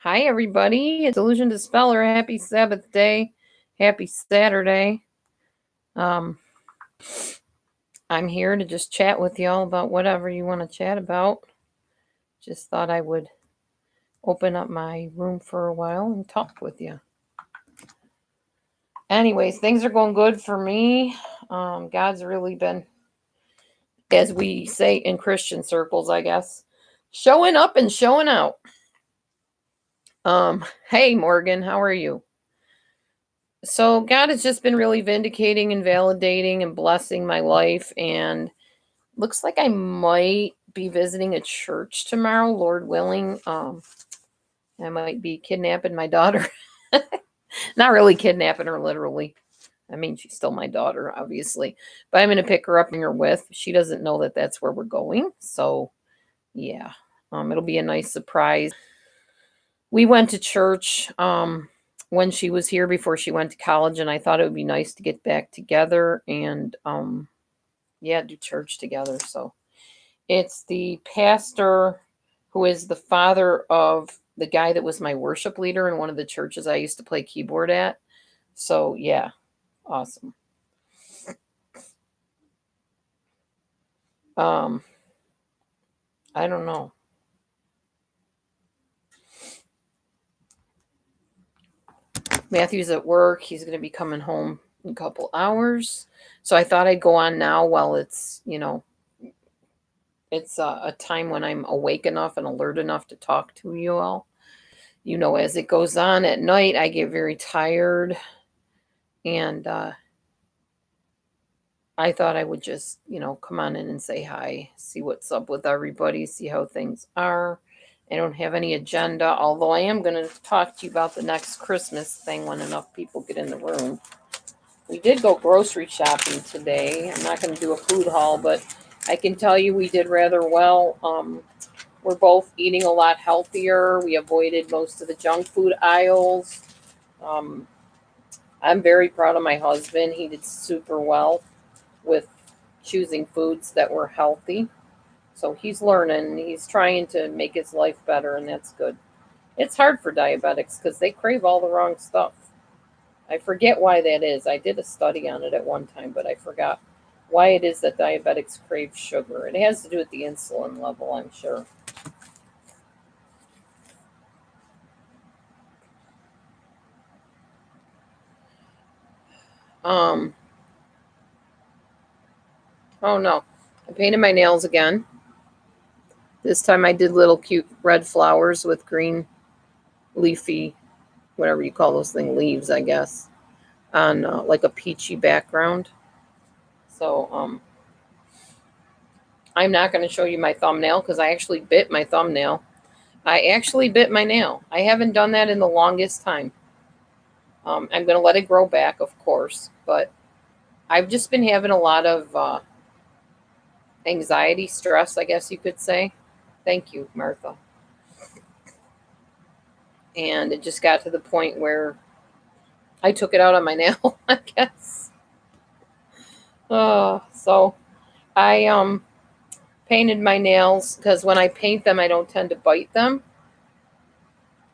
Hi, everybody. It's Illusion Dispeller. Happy Sabbath day. Happy Saturday. Um, I'm here to just chat with y'all about whatever you want to chat about. Just thought I would open up my room for a while and talk with you. Anyways, things are going good for me. God's really been, as we say in Christian circles, I guess, showing up and showing out. Hey, Morgan, how are you? So God has just been really vindicating and validating and blessing my life, and looks like I might be visiting a church tomorrow, Lord willing. I might be kidnapping my daughter. Not really kidnapping her literally. I mean, she's still my daughter, obviously, but I'm going to pick her up and bring her with. She doesn't know that that's where we're going, so yeah, it'll be a nice surprise. We went to church when she was here before she went to college, and I thought it would be nice to get back together and yeah, do church together. So it's the pastor who is the father of the guy that was my worship leader in one of the churches I used to play keyboard at. So yeah, awesome. Um, I don't know. Matthew's at work. He's going to be coming home in a couple hours. So I thought I'd go on now while it's a time when I'm awake enough and alert enough to talk to you all. As it goes on at night, I get very tired, and I thought I would just, come on in and say hi, see what's up with everybody, see how things are. I don't have any agenda, although I am going to talk to you about the next Christmas thing when enough people get in the room. We did go grocery shopping today. I'm not going to do a food haul, but I can tell you we did rather well. We're both eating a lot healthier. We avoided most of the junk food aisles. Um, I'm very proud of my husband. He did super well with choosing foods that were healthy. So he's learning, he's trying to make his life better, and that's good. It's hard for diabetics because they crave all the wrong stuff. I forget why that is. I did a study on it at one time, but I forgot why it is that diabetics crave sugar. It has to do with the insulin level, I'm sure. Um, oh no, I painted my nails again. This time I did little cute red flowers with green leafy, whatever you call those things, leaves, I guess, on like a peachy background. So I'm not going to show you my thumbnail because I actually bit my thumbnail. I actually bit my nail. I haven't done that in the longest time. I'm going to let it grow back, of course, but I've just been having a lot of anxiety, stress, I guess you could say. Thank you, Martha. And it just got to the point where I took it out on my nail, I guess. So I painted my nails because when I paint them, I don't tend to bite them.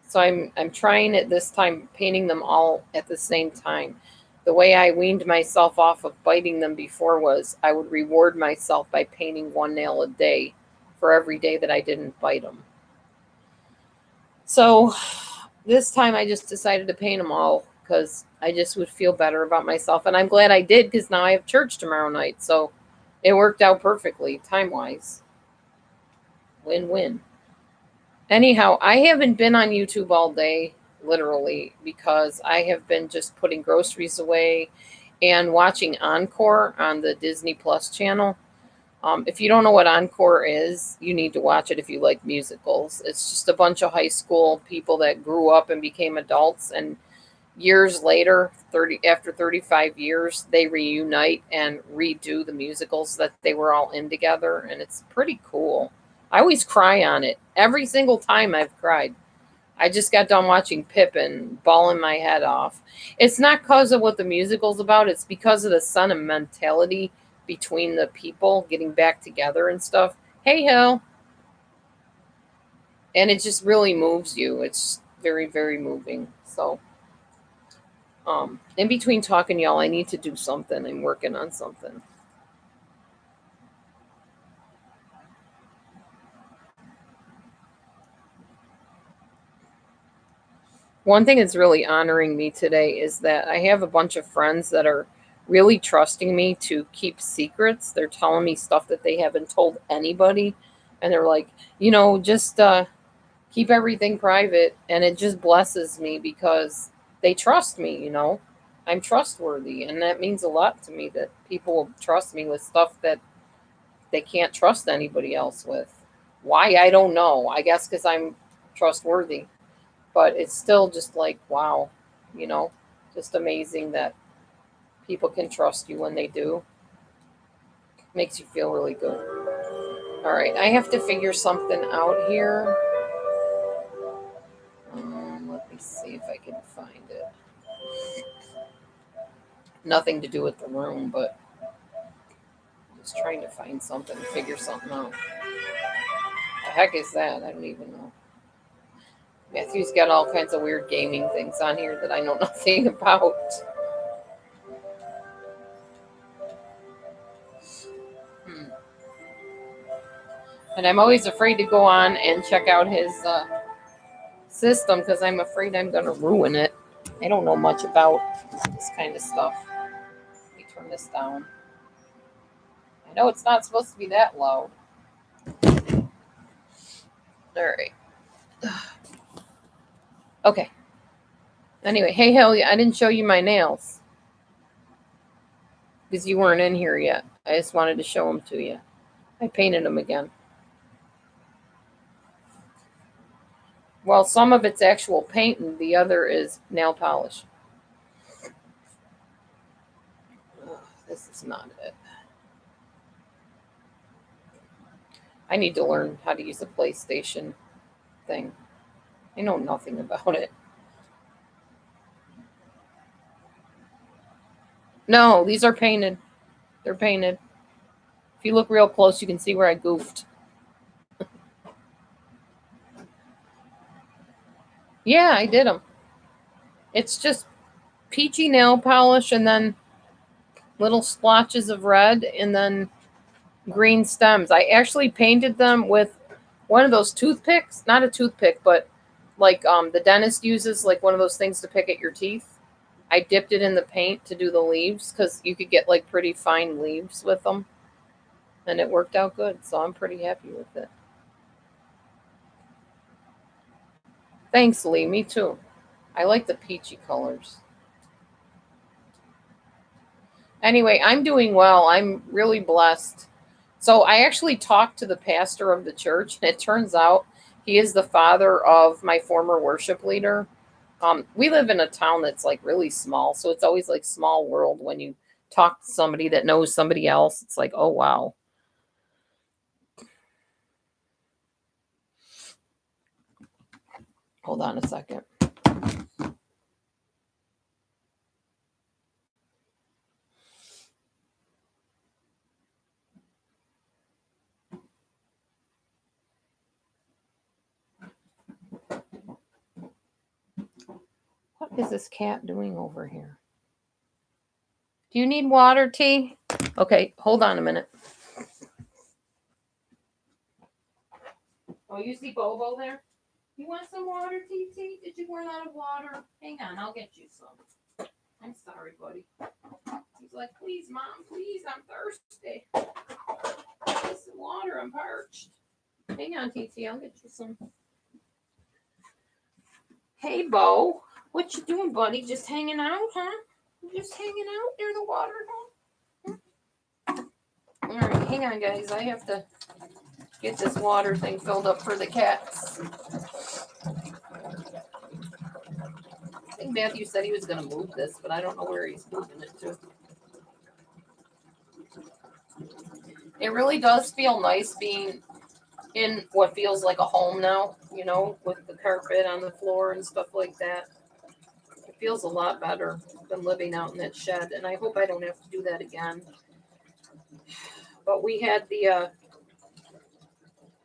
So I'm trying it this time, painting them all at the same time. The way I weaned myself off of biting them before was I would reward myself by painting one nail a day for every day that I didn't bite them. So this time I just decided to paint them all because I just would feel better about myself. And I'm glad I did because now I have church tomorrow night. So it worked out perfectly time wise. Win win. Anyhow, I haven't been on YouTube all day, literally, because I have been just putting groceries away and watching Encore on the Disney Plus channel. If you don't know what Encore is, you need to watch it if you like musicals. It's just a bunch of high school people that grew up and became adults, and years later, 35 years, they reunite and redo the musicals that they were all in together, and it's pretty cool. I always cry on it. Every single time I've cried. I just got done watching Pippin, bawling my head off. It's not because of what the musical's about, it's because of the sentimentality between the people getting back together and stuff. Hey, Hill. And it just really moves you. It's very, very moving. So, in between talking, y'all, I need to do something. I'm working on something. One thing that's really honoring me today is that I have a bunch of friends that are really trusting me to keep secrets. They're telling me stuff that they haven't told anybody. And they're like, just keep everything private. And it just blesses me because they trust me. I'm trustworthy. And that means a lot to me that people will trust me with stuff that they can't trust anybody else with. Why? I don't know. I guess because I'm trustworthy. But it's still just like, wow, you know, just amazing that people can trust you when they do. Makes you feel really good. All right, I have to figure something out here. Let me see if I can find it. Nothing to do with the room, but just trying to find something, figure something out. The heck is that? I don't even know. Matthew's got all kinds of weird gaming things on here that I know nothing about. And I'm always afraid to go on and check out his system because I'm afraid I'm going to ruin it. I don't know much about this kind of stuff. Let me turn this down. I know it's not supposed to be that loud. All right. Okay. Anyway, hey, Haley, I didn't show you my nails because you weren't in here yet. I just wanted to show them to you. I painted them again. Well, some of it's actual paint and the other is nail polish. Oh, this is not it. I need to learn how to use a PlayStation thing. I know nothing about it. No, these are painted. They're painted. If you look real close, you can see where I goofed. Yeah, I did them. It's just peachy nail polish and then little splotches of red and then green stems. I actually painted them with one of those toothpicks, not a toothpick, but like the dentist uses, like one of those things to pick at your teeth. I dipped it in the paint to do the leaves because you could get like pretty fine leaves with them. And it worked out good, so I'm pretty happy with it. Thanks, Lee. Me too. I like the peachy colors. Anyway, I'm doing well. I'm really blessed. So I actually talked to the pastor of the church, and it turns out he is the father of my former worship leader. We live in a town that's like really small, so it's always like small world when you talk to somebody that knows somebody else. It's like, oh wow. Hold on a second. What is this cat doing over here? Do you need water, T? Okay, hold on a minute. Oh, you see Bobo there? You want some water, TT? Did you run out of water? Hang on, I'll get you some. I'm sorry, buddy. He's like, please, Mom, please, I'm thirsty. Get some water, I'm parched. Hang on, TT, I'll get you some. Hey, Bo, what you doing, buddy? Just hanging out, huh? Just hanging out near the water, huh? All right, hang on, guys. I have to get this water thing filled up for the cats. I think Matthew said he was going to move this, but I don't know where he's moving it to. It really does feel nice being in what feels like a home now, with the carpet on the floor and stuff like that. It feels a lot better than living out in that shed, and I hope I don't have to do that again. But we had the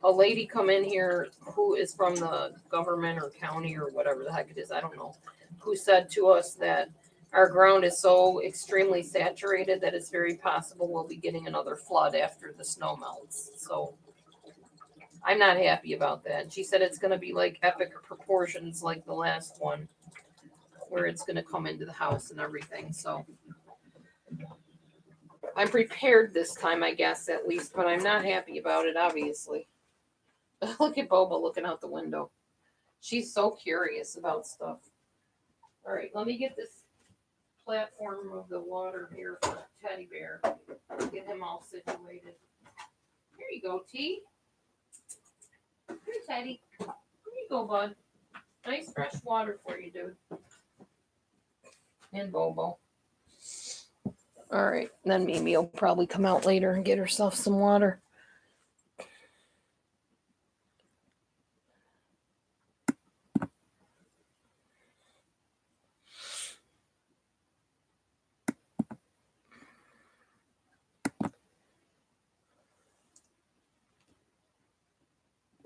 a lady come in here who is from the government or county or whatever the heck it is, I don't know, who said to us that our ground is so extremely saturated that it's very possible we'll be getting another flood after the snow melts. So I'm not happy about that. She said it's going to be like epic proportions like the last one, where it's going to come into the house and everything. So I'm prepared this time, I guess, at least, but I'm not happy about it, obviously. Look at Boba looking out the window. She's so curious about stuff. All right, let me get this platform of the water here for Teddy Bear. Get him all situated. Here you go, T. Here, Teddy. Here you go, bud. Nice fresh water for you, dude. And Bobo. All right, then Mimi will probably come out later and get herself some water.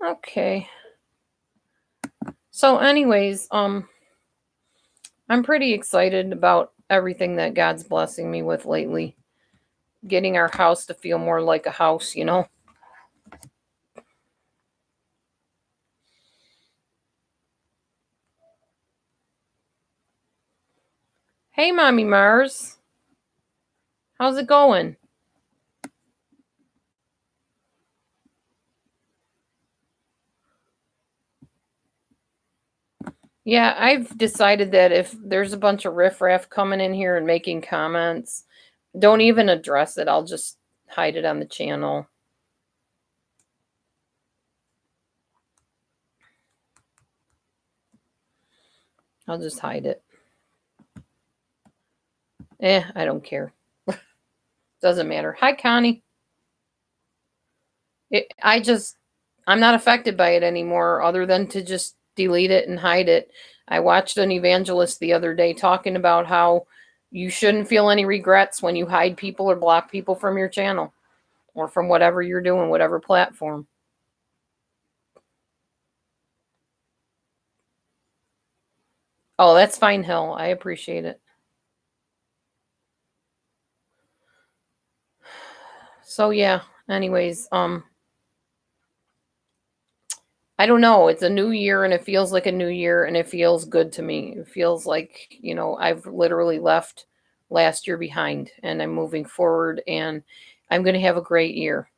Okay. So anyways, I'm pretty excited about everything that God's blessing me with lately. Getting our house to feel more like a house, you know. Hey, Mommy Mars. How's it going? Yeah, I've decided that if there's a bunch of riffraff coming in here and making comments, don't even address it. I'll just hide it on the channel. I'll just hide it. I don't care. Doesn't matter. Hi, Connie. I'm not affected by it anymore, other than to just delete it and hide it. I watched an evangelist the other day talking about how you shouldn't feel any regrets when you hide people or block people from your channel or from whatever you're doing, whatever platform. Oh, that's fine, Hill. I appreciate it. So yeah, anyways, I don't know. It's a new year and it feels like a new year and it feels good to me. It feels like, I've literally left last year behind and I'm moving forward and I'm going to have a great year.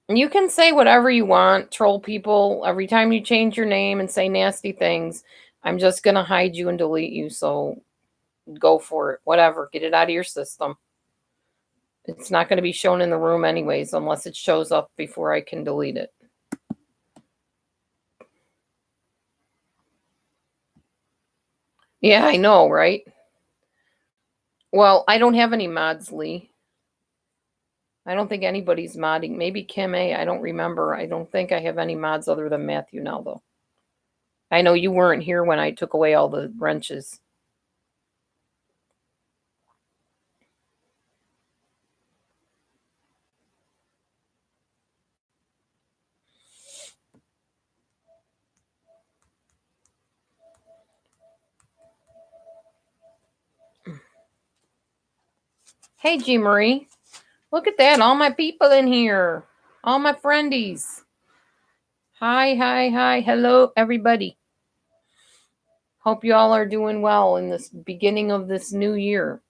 You can say whatever you want, troll people. Every time you change your name and say nasty things, I'm just going to hide you and delete you. So go for it. Whatever. Get it out of your system. It's not going to be shown in the room anyways, unless it shows up before I can delete it. Yeah, I know, right? Well, I don't have any mods, Lee. I don't think anybody's modding. Maybe Kim A. I don't remember. I don't think I have any mods other than Matthew now, though. I know you weren't here when I took away all the wrenches. Hey, G. Marie. Look at that. All my people in here. All my friendies. Hi, hi, hi. Hello, everybody. Hope you all are doing well in this beginning of this new year.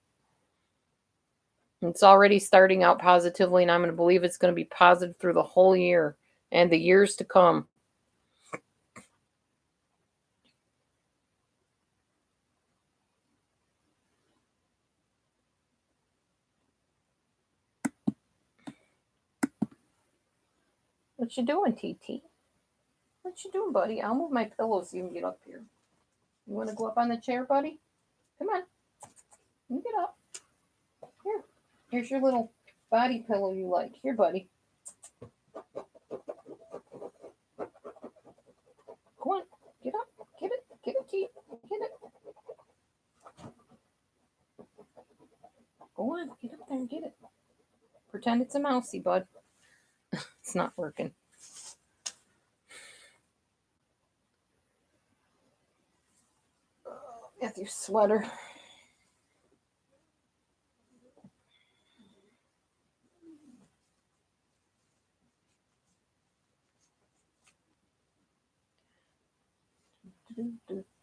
It's already starting out positively, and I'm going to believe it's going to be positive through the whole year and the years to come. What you doing, TT? What you doing, buddy? I'll move my pillow so you can get up here. You want to go up on the chair, buddy? Come on. You get up. Here. Here's your little body pillow you like. Here, buddy. Go on. Get up. Get it. Get it, T. Get it. Go pretend it's a mousey, bud. It's not working. Matthew's sweater.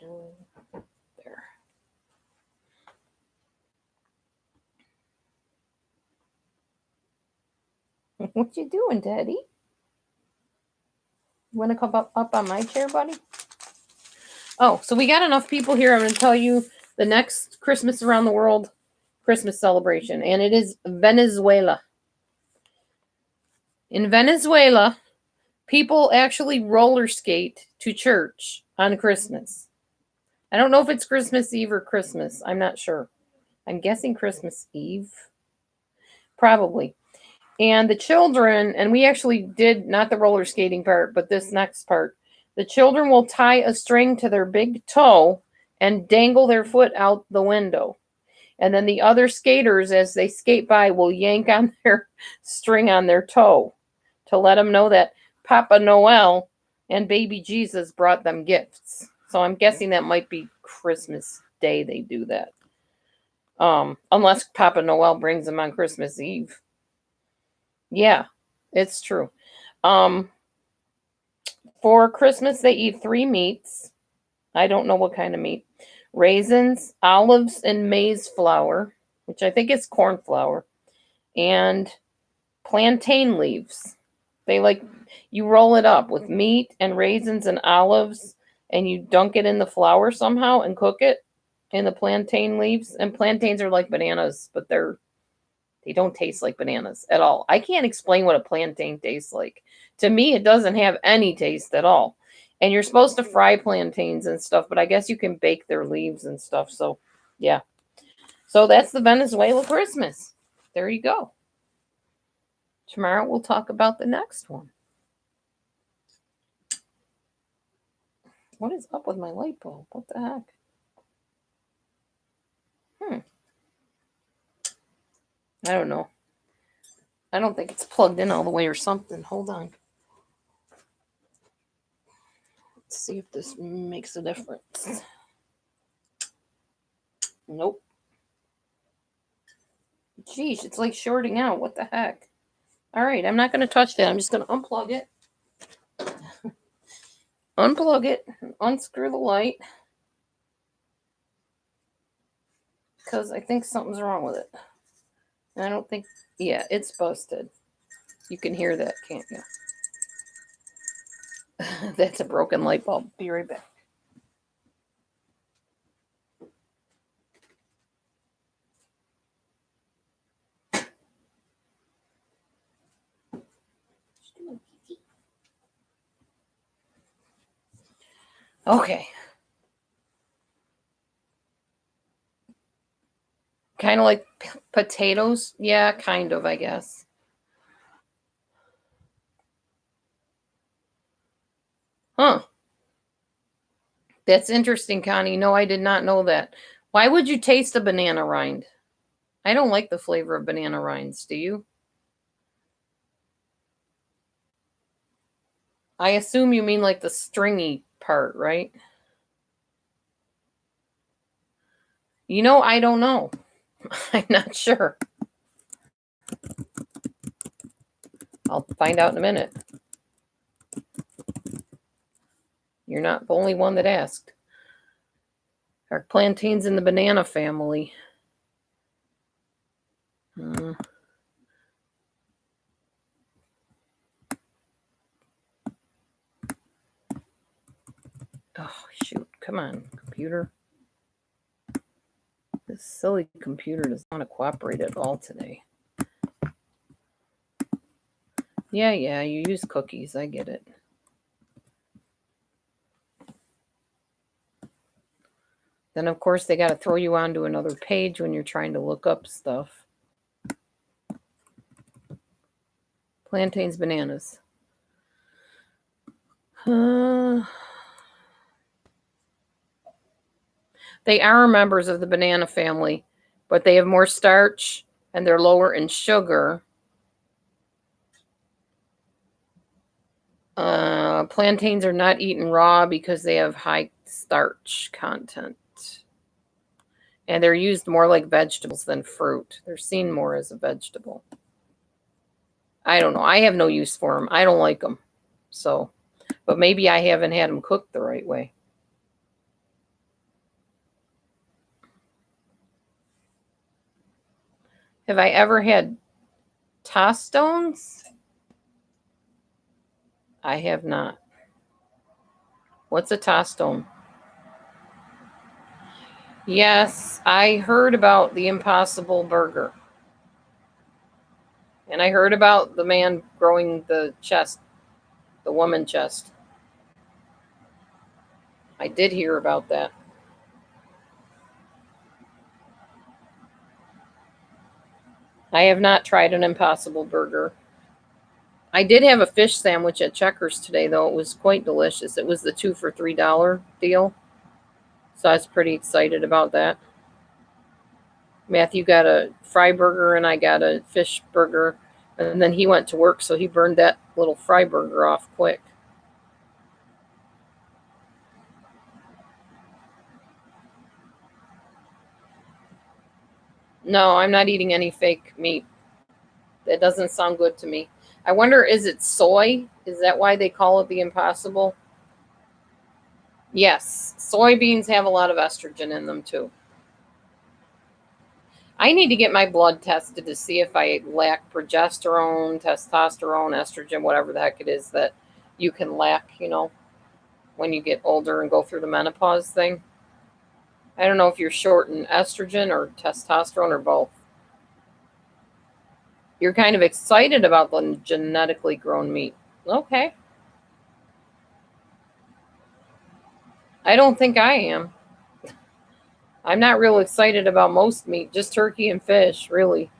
There. What you doing, Daddy? You want to come up on my chair, buddy? Oh, so we got enough people here. I'm going to tell you the next Christmas around the world Christmas celebration, and it is Venezuela. In Venezuela, people actually roller skate to church on Christmas. I don't know if it's Christmas Eve or Christmas. I'm not sure. I'm guessing Christmas Eve. Probably. And the children, and we actually did not the roller skating part, but this next part. The children will tie a string to their big toe and dangle their foot out the window. And then the other skaters, as they skate by, will yank on their string on their toe to let them know that Papa Noel and baby Jesus brought them gifts. So I'm guessing that might be Christmas Day they do that. Unless Papa Noel brings them on Christmas Eve. Yeah, it's true. For Christmas, they eat 3 meats. I don't know what kind of meat. Raisins, olives, and maize flour, which I think is corn flour, and plantain leaves. You roll it up with meat and raisins and olives, and you dunk it in the flour somehow and cook it in the plantain leaves. And plantains are like bananas, but they don't taste like bananas at all. I can't explain what a plantain tastes like. To me, it doesn't have any taste at all. And you're supposed to fry plantains and stuff, but I guess you can bake their leaves and stuff. So, yeah. So that's the Venezuela Christmas. There you go. Tomorrow we'll talk about the next one. What is up with my light bulb? What the heck? I don't know. I don't think it's plugged in all the way or something. Hold on. Let's see if this makes a difference. Nope. Geez, it's like shorting out. What the heck? All right, I'm not going to touch that. I'm just going to unplug it. Unplug it. Unscrew the light. Because I think something's wrong with it. And I don't think... Yeah, it's busted. You can hear that, can't you? That's a broken light bulb. Be right back. Okay. Kind of like potatoes. Yeah, kind of, I guess. Huh. That's interesting, Connie. No, I did not know that. Why would you taste a banana rind? I don't like the flavor of banana rinds. Do you? I assume you mean like the stringy part, right? You know, I don't know. I'm not sure. I'll find out in a minute. You're not the only one that asked. Are plantains in the banana family? Oh, shoot. Come on, computer. This silly computer does not want to cooperate at all today. Yeah, you use cookies. I get it. Then, of course, they got to throw you onto another page when you're trying to look up stuff. Plantains, bananas. They are members of the banana family, but they have more starch and they're lower in sugar Plantains are not eaten raw because they have high starch content. And they're used more like vegetables than fruit. They're seen more as a vegetable. I don't know. I have no use for them. I don't like them. So, but maybe I haven't had them cooked the right way. Have I ever had tostones? I have not. What's a tostone? Yes, I heard about the Impossible Burger. And I heard about the man growing the chest, the woman chest. I did hear about that. I have not tried an Impossible Burger. I did have a fish sandwich at Checkers today, though. It was quite delicious. It was the 2 for $3 deal. So I was pretty excited about that. Matthew got a fry burger and I got a fish burger. And then he went to work, so he burned that little fry burger off quick. No, I'm not eating any fake meat. That doesn't sound good to me. I wonder, is it soy? Is that why they call it the Impossible? Yes, soybeans have a lot of estrogen in them too. I need to get my blood tested to see if I lack progesterone, testosterone, estrogen, whatever the heck it is that you can lack, when you get older and go through the menopause thing. I don't know if you're short in estrogen or testosterone or both. You're kind of excited about the genetically grown meat. Okay. I don't think I am. I'm not real excited about most meat, just turkey and fish, really.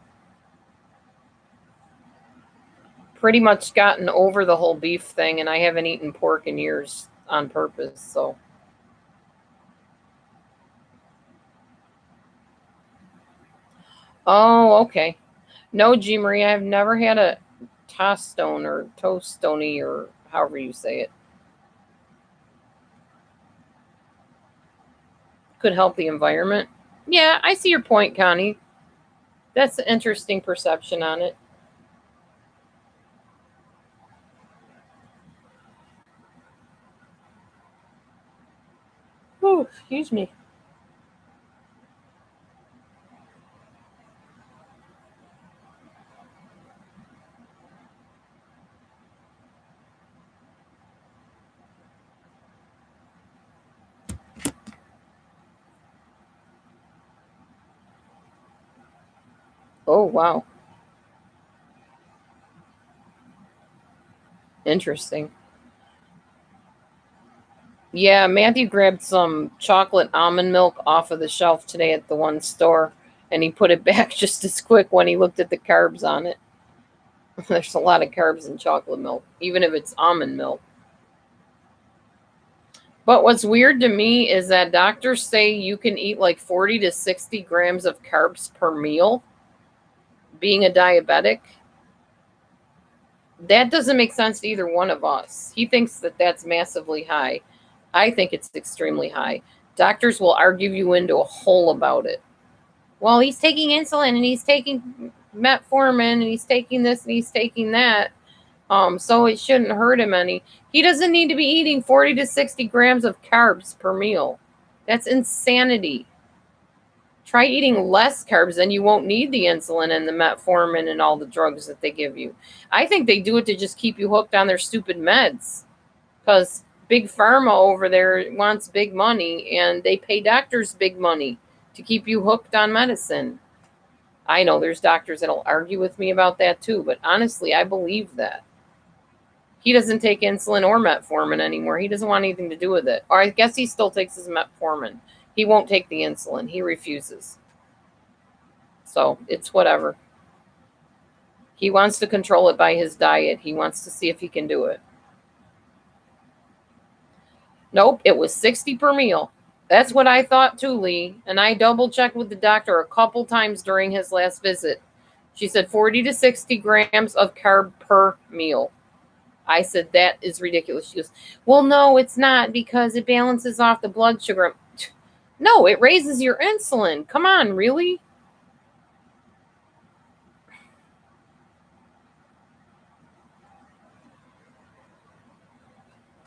Pretty much gotten over the whole beef thing, and I haven't eaten pork in years on purpose, so. Oh, okay. No, G. Marie, I've never had a tostone or toastony or however you say it. Could help the environment. Yeah, I see your point, Connie. That's an interesting perception on it. Oh, excuse me. Oh, wow. Interesting. Yeah, Matthew grabbed some chocolate almond milk off of the shelf today at the one store, and he put it back just as quick when he looked at the carbs on it. There's a lot of carbs in chocolate milk, even if it's almond milk. But what's weird to me is that doctors say you can eat like 40 to 60 grams of carbs per meal, being a diabetic. That doesn't make sense to either one of us. He thinks that that's massively high. I think it's extremely high. Doctors will argue you into a hole about it. Well, he's taking insulin and he's taking metformin and he's taking this and he's taking that. So it shouldn't hurt him any. He doesn't need to be eating 40 to 60 grams of carbs per meal. That's insanity. Try eating less carbs and you won't need the insulin and the metformin and all the drugs that they give you. I think they do it to just keep you hooked on their stupid meds. Because big pharma over there wants big money and they pay doctors big money to keep you hooked on medicine. I know there's doctors that'll argue with me about that too, but honestly, I believe that. He doesn't take insulin or metformin anymore. He doesn't want anything to do with it. Or I guess he still takes his metformin. He won't take the insulin. He refuses. So it's whatever. He wants to control it by his diet. He wants to see if he can do it. Nope, it was 60 per meal. That's what I thought too, Lee. And I double checked with the doctor a couple times during his last visit. She said 40 to 60 grams of carb per meal. I said, that is ridiculous. She goes, well, no, it's not, because it balances off the blood sugar. No, it raises your insulin. Come on, really?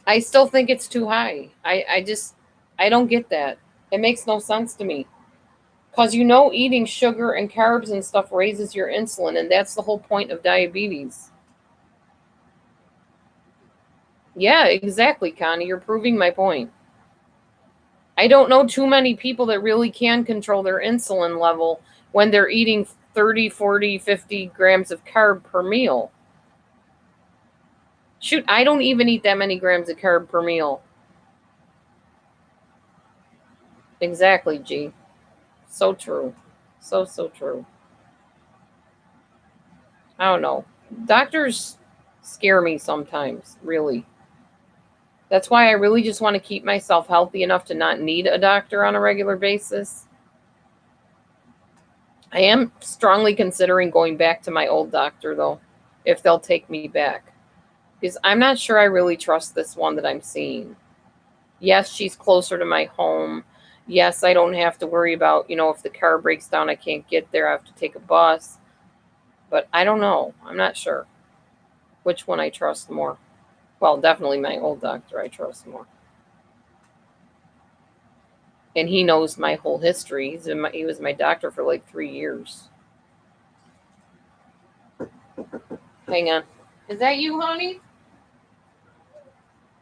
I still think it's too high. I don't get that. It makes no sense to me. Because eating sugar and carbs and stuff raises your insulin, and that's the whole point of diabetes. Yeah, exactly, Connie. You're proving my point. I don't know too many people that really can control their insulin level when they're eating 30, 40, 50 grams of carb per meal. Shoot, I don't even eat that many grams of carb per meal. Exactly, G. So true. So true. I don't know. Doctors scare me sometimes, really. That's why I really just want to keep myself healthy enough to not need a doctor on a regular basis. I am strongly considering going back to my old doctor, though, if they'll take me back. Because I'm not sure I really trust this one that I'm seeing. Yes, she's closer to my home. Yes, I don't have to worry about, if the car breaks down, I can't get there. I have to take a bus. But I don't know. I'm not sure which one I trust more. Well, definitely my old doctor I trust more. And he knows my whole history. He was my doctor for like 3 years. Hang on. Is that you, honey?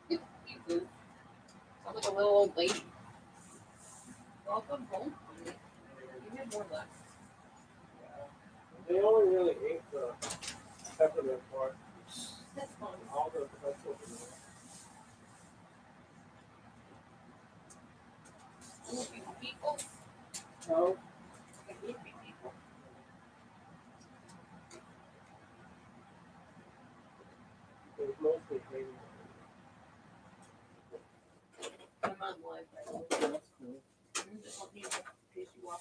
You sound like a little old lady. Welcome home, honey. You have more left. They only really ate the peppermint part. That's fine. All the vegetables in there. People. No, People. it was mostly green. I'm on live, by the way. That's cool. I'm just looking at the piece you want.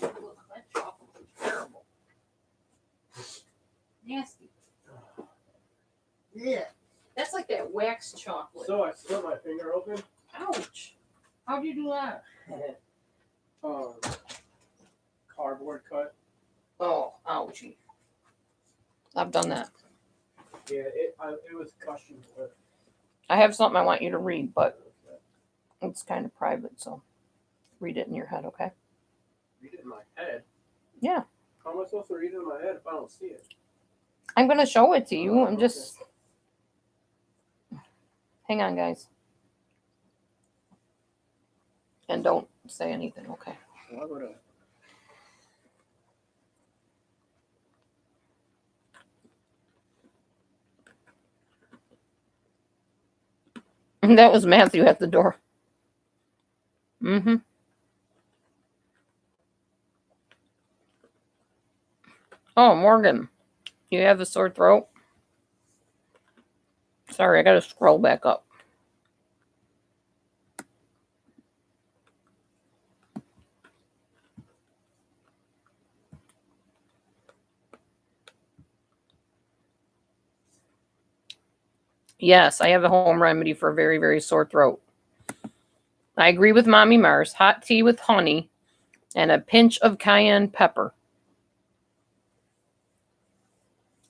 Look, that chocolate is terrible. Nasty. Yeah. That's like that wax chocolate. So I split my finger open. Ouch. How'd you do that? Cardboard cut. Oh, ouchie. I've done that. Yeah, it was cushion clip. I have something I want you to read, but it's kind of private, so read it in your head, okay? Read it in my head. Yeah. How am I supposed to read it in my head if I don't see it? I'm going to show it to you. I'm Okay. just... Hang on, guys. And don't say anything, okay? Why would I? That was Matthew at the door. Mm-hmm. Oh, Morgan, you have a sore throat? Sorry, I got to scroll back up. Yes, I have a home remedy for a very, very sore throat. I agree with Mommy Mars. Hot tea with honey and a pinch of cayenne pepper.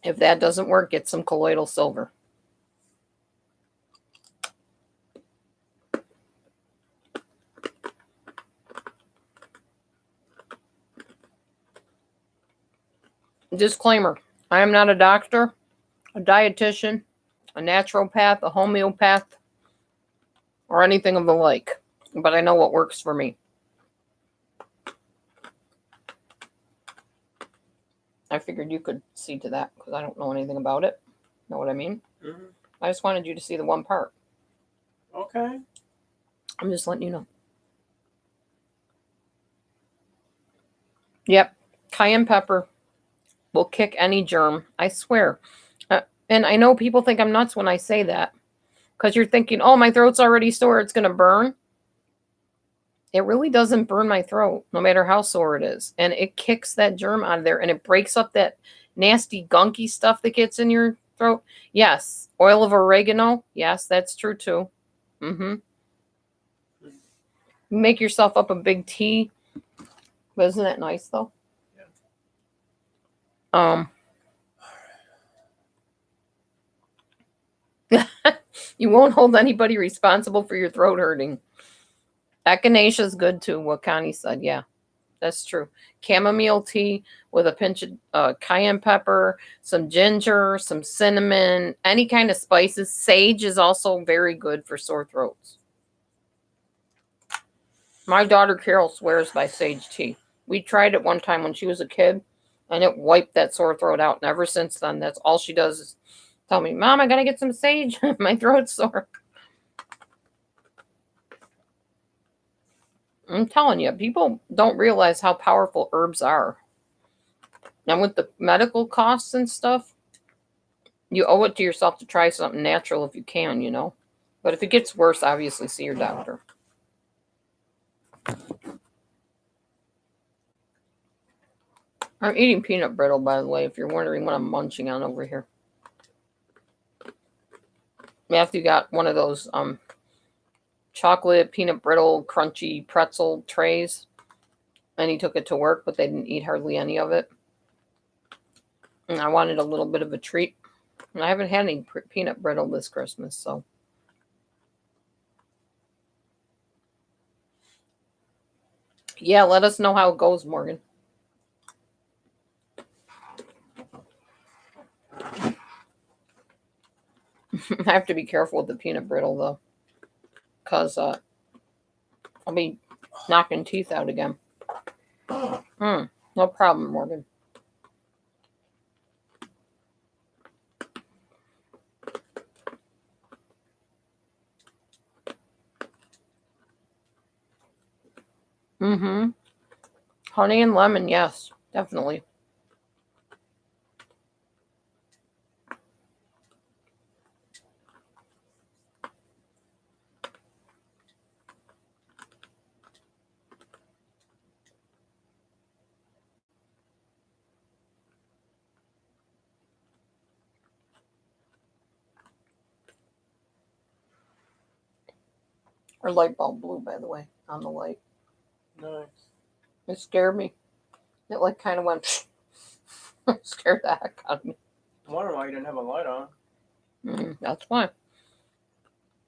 If that doesn't work, get some colloidal silver. Disclaimer, I am not a doctor, a dietitian, a naturopath, a homeopath, or anything of the like, but I know what works for me. I figured you could see to that because I don't know anything about it. Know what I mean? Mm-hmm. I just wanted you to see the one part. Okay. I'm just letting you know. Yep. Cayenne pepper will kick any germ. I swear. And I know people think I'm nuts when I say that because you're thinking, oh, my throat's already sore. It's going to burn. It really doesn't burn my throat, no matter how sore it is. And it kicks that germ out of there and it breaks up that nasty, gunky stuff that gets in your throat. Yes. Oil of oregano. Yes, that's true too. Mm-hmm. Make yourself up a big tea. But isn't that nice though? You won't hold anybody responsible for your throat hurting. Echinacea is good too, what Connie said. Yeah, that's true. Chamomile tea with a pinch of cayenne pepper, some ginger, some cinnamon, any kind of spices. Sage is also very good for sore throats. My daughter Carol swears by sage tea. We tried it one time when she was a kid, and it wiped that sore throat out. And ever since then, that's all she does is tell me, Mom, I gotta get some sage. My throat's sore. I'm telling you, people don't realize how powerful herbs are. And with the medical costs and stuff, you owe it to yourself to try something natural if you can, you know. But if it gets worse, obviously see your doctor. I'm eating peanut brittle, by the way, if you're wondering what I'm munching on over here. Matthew got one of those chocolate peanut brittle crunchy pretzel trays, and he took it to work, but they didn't eat hardly any of it. And I wanted a little bit of a treat. And I haven't had any peanut brittle this Christmas, so. Yeah, let us know how it goes, Morgan. I have to be careful with the peanut brittle, though, because I'll be knocking teeth out again. No problem, Morgan. Mm-hmm. Honey and lemon, yes, definitely. Our light bulb blew, by the way, on the light. Nice. It scared me. It like kind of went scared the heck out of me. I wonder why you didn't have a light on. That's why.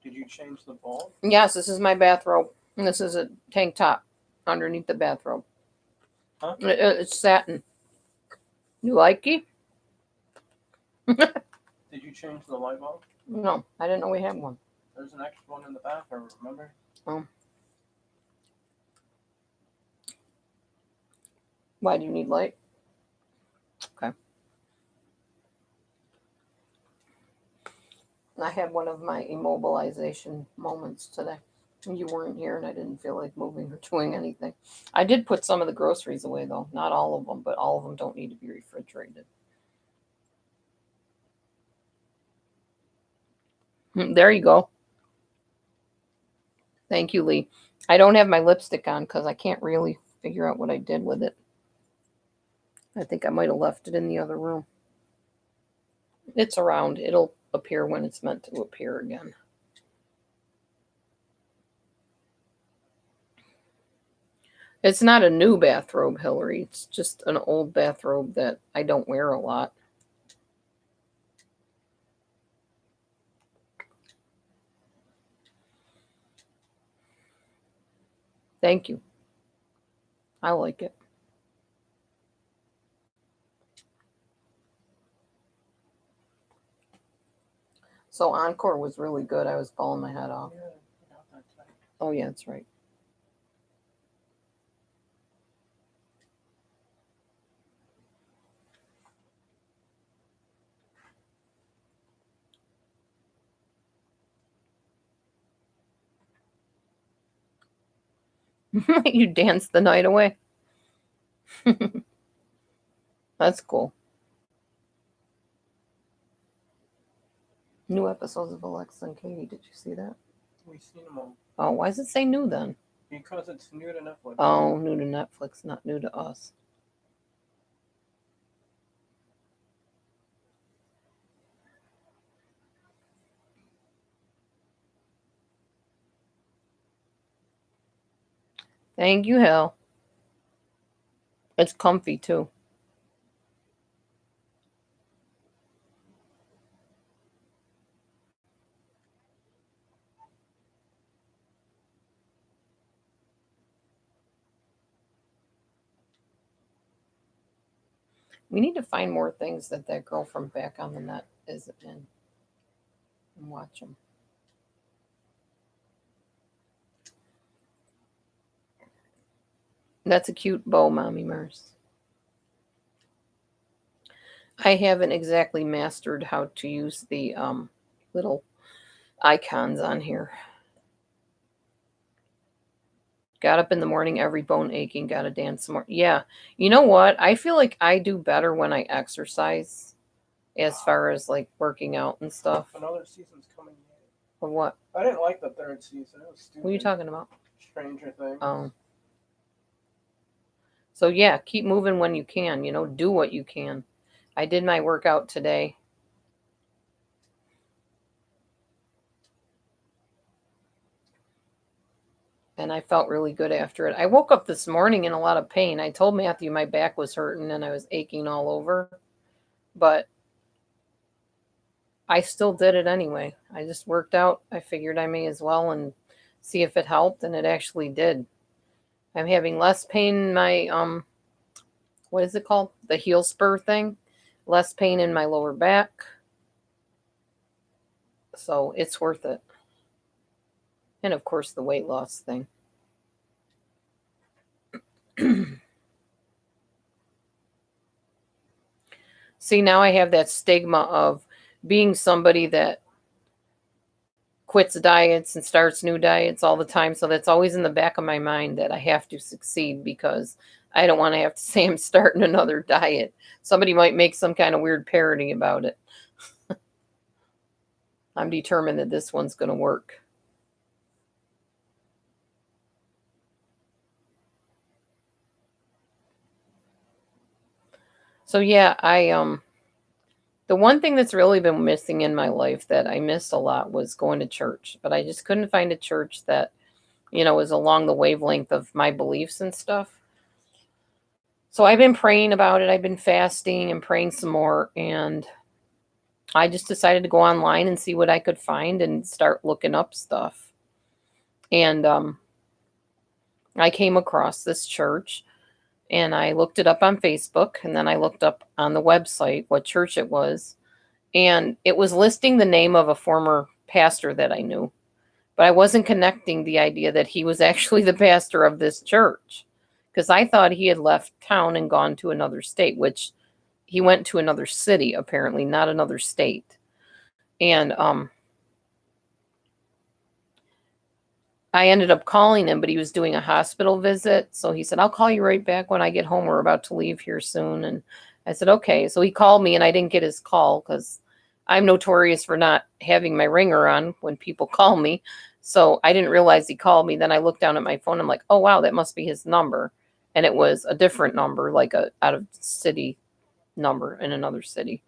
Did you change the bulb? Yes, this is my bathrobe. And this is a tank top underneath the bathrobe. Huh? It's satin. You like it? Did you change the light bulb? No, I didn't know we had one. There's an extra one in the bathroom, remember? Oh. Why do you need light? Okay. I had one of my immobilization moments today. You weren't here and I didn't feel like moving or doing anything. I did put some of the groceries away, though. Not all of them, but all of them don't need to be refrigerated. There you go. Thank you, Lee. I don't have my lipstick on because I can't really figure out what I did with it. I think I might have left it in the other room. It's around. It'll appear when it's meant to appear again. It's not a new bathrobe, Hillary. It's just an old bathrobe that I don't wear a lot. Thank you. I like it. So Encore was really good. I was bawling my head off. Oh, yeah, that's right. You danced the night away. That's cool. New episodes of Alexa and Katie. Did you see that? We've seen them all. Oh, why does it say new then? Because it's new to Netflix. Oh, new to Netflix, not new to us. Thank you, Hell. It's comfy too. We need to find more things that girl from Back on the Net is in and watch them. That's a cute bow, Mommy Mars. I haven't exactly mastered how to use the little icons on here. Got up in the morning, every bone aching, gotta dance some more. Yeah. You know what? I feel like I do better when I exercise as far as like working out and stuff. Another season's coming yet. Or what? I didn't like the third season. It was stupid. What are you talking about? Stranger Things. Oh. So yeah, keep moving when you can, do what you can. I did my workout today. And I felt really good after it. I woke up this morning in a lot of pain. I told Matthew my back was hurting and I was aching all over. But I still did it anyway. I just worked out. I figured I may as well and see if it helped, and it actually did. I'm having less pain in my what is it called? The heel spur thing. Less pain in my lower back. So it's worth it. And of course the weight loss thing. See, now I have that stigma of being somebody that quits diets and starts new diets all the time. So that's always in the back of my mind that I have to succeed because I don't want to have to say I'm starting another diet. Somebody might make some kind of weird parody about it. I'm determined that this one's going to work. So yeah, the one thing that's really been missing in my life that I missed a lot was going to church, but I just couldn't find a church that, was along the wavelength of my beliefs and stuff. So I've been praying about it. I've been fasting and praying some more, and I just decided to go online and see what I could find and start looking up stuff. And I came across this church. And I looked it up on Facebook, and then I looked up on the website what church it was. And it was listing the name of a former pastor that I knew. But I wasn't connecting the idea that he was actually the pastor of this church. Because I thought he had left town and gone to another state, which he went to another city, apparently, not another state. And I ended up calling him, but he was doing a hospital visit. So he said, I'll call you right back when I get home. We're about to leave here soon. And I said, okay. So he called me and I didn't get his call because I'm notorious for not having my ringer on when people call me. So I didn't realize he called me. Then I looked down at my phone. I'm like, oh, wow, that must be his number. And it was a different number, like a out of city number in another city.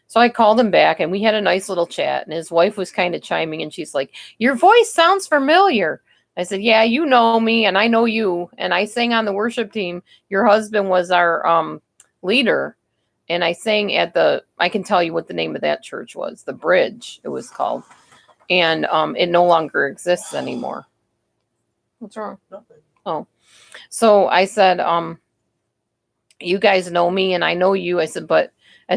So I called him back and we had a nice little chat, and his wife was kind of chiming and she's like, your voice sounds familiar. I said, yeah, you know me and I know you. And I sang on the worship team. Your husband was our leader. And I sang at I can tell you what the name of that church was. The Bridge, it was called. And it no longer exists anymore. What's wrong? Nothing. Oh. So I said, you guys know me and I know you. I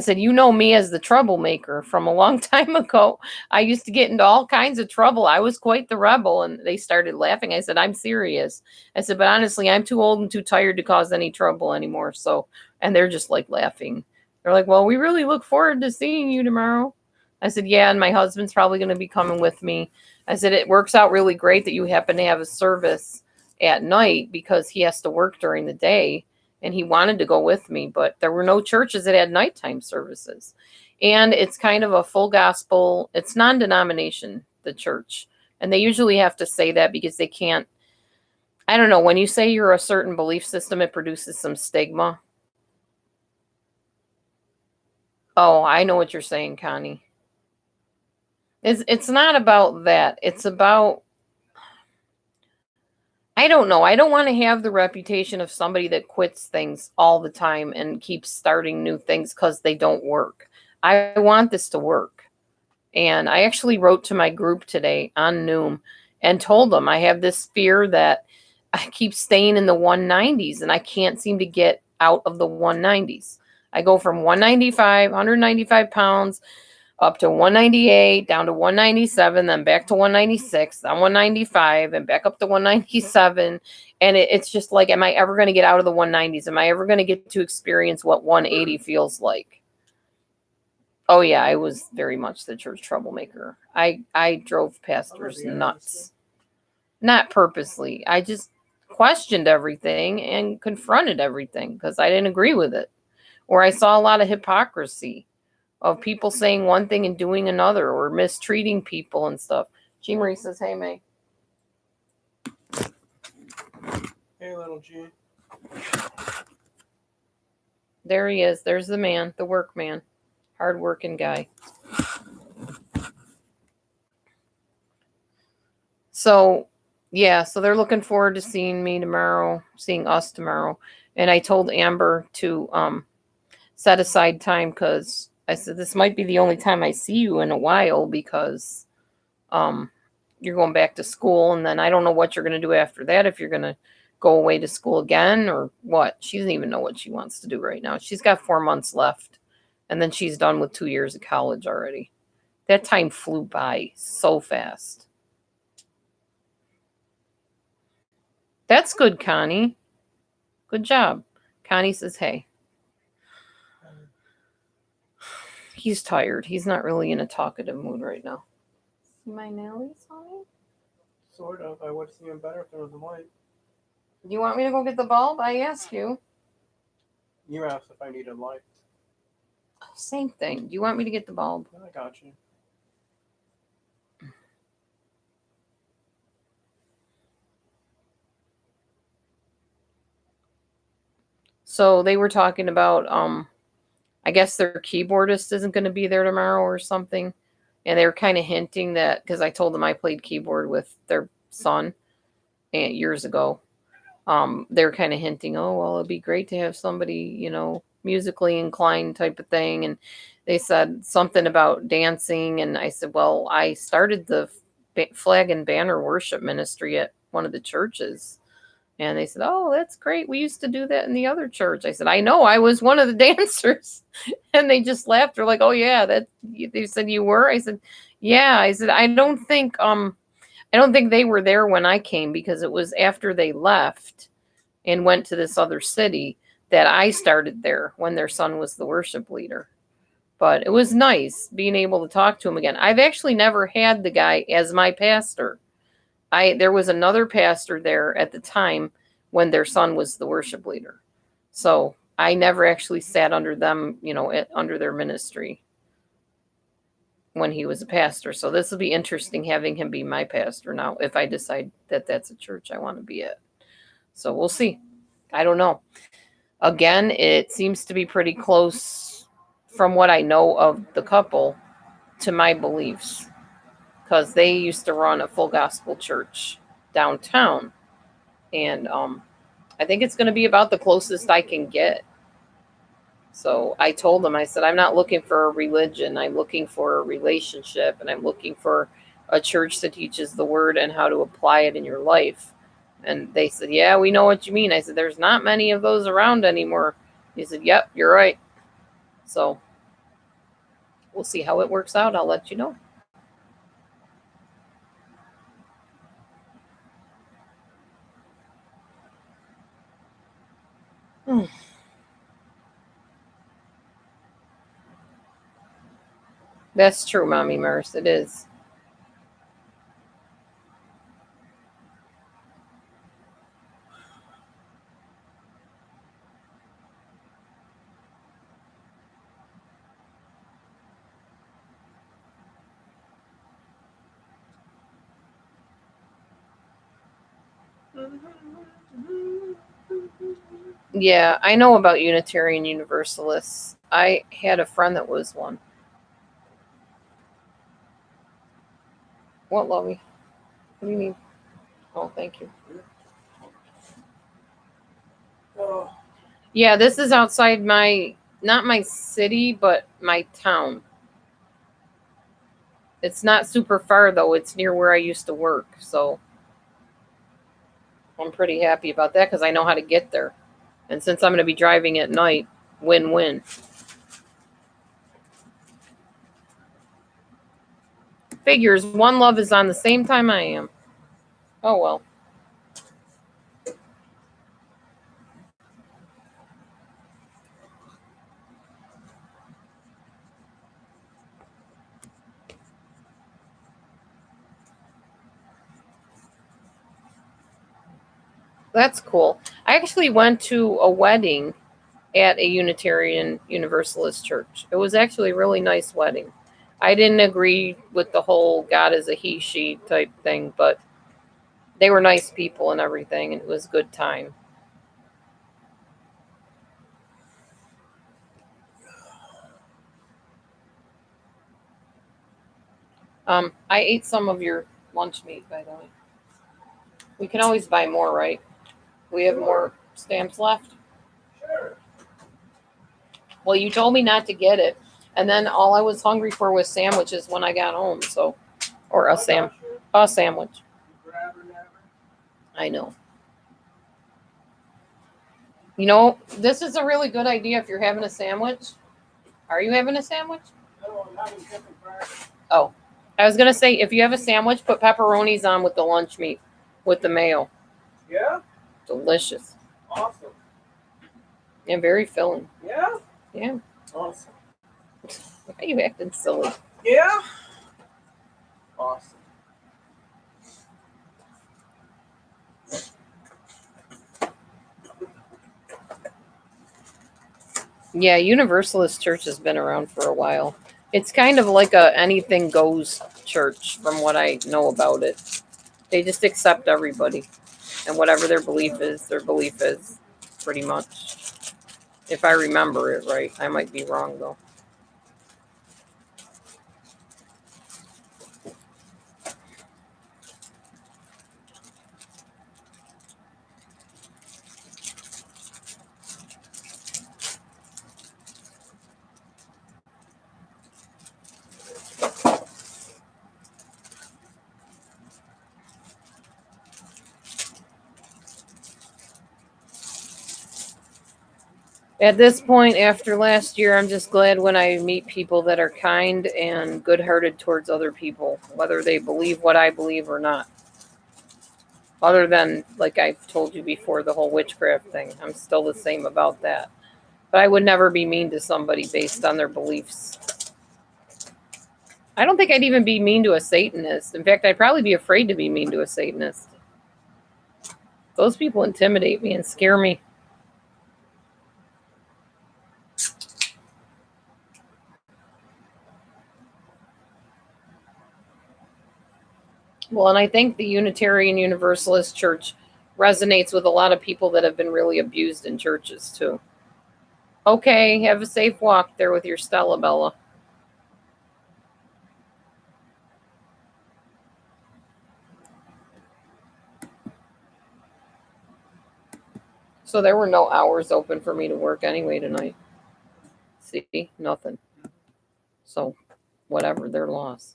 said, you know me as the troublemaker from a long time ago. I used to get into all kinds of trouble. I was quite the rebel. And they started laughing. I said, I'm serious. I said, but honestly, I'm too old and too tired to cause any trouble anymore. So, and they're just like laughing. They're like, well, we really look forward to seeing you tomorrow. I said, yeah, and my husband's probably going to be coming with me. I said, it works out really great that you happen to have a service at night because he has to work during the day. And he wanted to go with me, but there were no churches that had nighttime services. And it's kind of a full gospel. It's non-denomination, the church. And they usually have to say that because they can't I don't know. When you say you're a certain belief system, it produces some stigma. Oh, I know what you're saying, Connie. It's not about that. It's about, I don't know. I don't want to have the reputation of somebody that quits things all the time and keeps starting new things because they don't work. I want this to work. And I actually wrote to my group today on Noom and told them I have this fear that I keep staying in the 190s and I can't seem to get out of the 190s. I go from 195, 195 pounds up to 198, down to 197, then back to 196, then 195, and back up to 197. And it's just like, am I ever going to get out of the 190s? Am I ever going to get to experience what 180 feels like? Oh yeah, I was very much the church troublemaker. I drove pastors nuts. Not purposely. I just questioned everything and confronted everything because I didn't agree with it. Or I saw a lot of hypocrisy of people saying one thing and doing another, or mistreating people and stuff. G Marie says, "Hey May." Hey, little G. There he is. There's the man, the workman, hard-working guy. So, yeah, so they're looking forward to seeing me tomorrow, seeing us tomorrow. And I told Amber to set aside time because I said this might be the only time I see you in a while because you're going back to school, and then I don't know what you're going to do after that, if you're going to go away to school again or what. She doesn't even know what she wants to do right now. She's got 4 months left, and then she's done with 2 years of college already. That time flew by so fast. That's good, Connie. Good job. Connie says, hey. He's tired. He's not really in a talkative mood right now. See my nails on me? Sort of. I would see him better if there was a light. Do you want me to go get the bulb? I asked you. You asked if I needed light. Same thing. Do you want me to get the bulb? I got you. So they were talking about I guess their keyboardist isn't going to be there tomorrow or something. And they were kind of hinting that, because I told them I played keyboard with their son years ago. They were kind of hinting, oh, well, it'd be great to have somebody, musically inclined type of thing. And they said something about dancing. And I said, well, I started the flag and banner worship ministry at one of the churches. And they said, oh, that's great. We used to do that in the other church. I said, I know, I was one of the dancers. And they just laughed. They're like, oh, yeah, they said you were? I said, yeah. I said, I don't think they were there when I came, because it was after they left and went to this other city that I started there when their son was the worship leader. But it was nice being able to talk to him again. I've actually never had the guy as my pastor. There was another pastor there at the time when their son was the worship leader. So I never actually sat under them, under their ministry when he was a pastor. So this will be interesting having him be my pastor now, if I decide that that's a church I want to be at. So we'll see. I don't know. Again, it seems to be pretty close from what I know of the couple to my beliefs, because they used to run a full gospel church downtown. And I think it's going to be about the closest I can get. So I told them, I said, I'm not looking for a religion. I'm looking for a relationship, and I'm looking for a church that teaches the word and how to apply it in your life. And they said, yeah, we know what you mean. I said, there's not many of those around anymore. He said, yep, you're right. So we'll see how it works out. I'll let you know. That's true, Mommy Merce. It is. Yeah, I know about Unitarian Universalists. I had a friend that was one. What, Lovey? What do you mean? Oh, thank you. Oh, Yeah, this is outside not my city, but my town. It's not super far, though. It's near where I used to work. So I'm pretty happy about that because I know how to get there. And since I'm going to be driving at night, win-win. Figures. One Love is on the same time I am. Oh, well. That's cool. I actually went to a wedding at a Unitarian Universalist church. It was actually a really nice wedding. I didn't agree with the whole God is a he, she type thing, but they were nice people and everything, and it was a good time. I ate some of your lunch meat, by the way. We can always buy more, right? We have more stamps left. sure. Well, you told me not to get it, and then all I was hungry for was sandwiches when I got home. So, or a sandwich. I know. You know, this is a really good idea if you're having a sandwich. Are you having a sandwich? No, I'm having chicken fried. Oh, I was gonna say if you have a sandwich, put pepperonis on with the lunch meat, with the mayo. Yeah? Delicious Awesome. and very filling. Yeah? Yeah. Awesome. Why are you acting silly? Yeah? Awesome. Yeah, Universalist Church has been around for a while. It's kind of like a anything goes church, from what I know about it. They just accept everybody, and whatever their belief is, pretty much. If I remember it right, I might be wrong though. At this point, after last year, I'm just glad when I meet people that are kind and good hearted towards other people, whether they believe what I believe or not. Other than, like I've told you before, the whole witchcraft thing. I'm still the same about that. But I would never be mean to somebody based on their beliefs. I don't think I'd even be mean to a Satanist. In fact, I'd probably be afraid to be mean to a Satanist. Those people intimidate me and scare me. Well, and I think the Unitarian Universalist Church resonates with a lot of people that have been really abused in churches, too. Okay, have a safe walk there with your Stella Bella. So there were no hours open for me to work anyway tonight. See, nothing. So, whatever, their loss.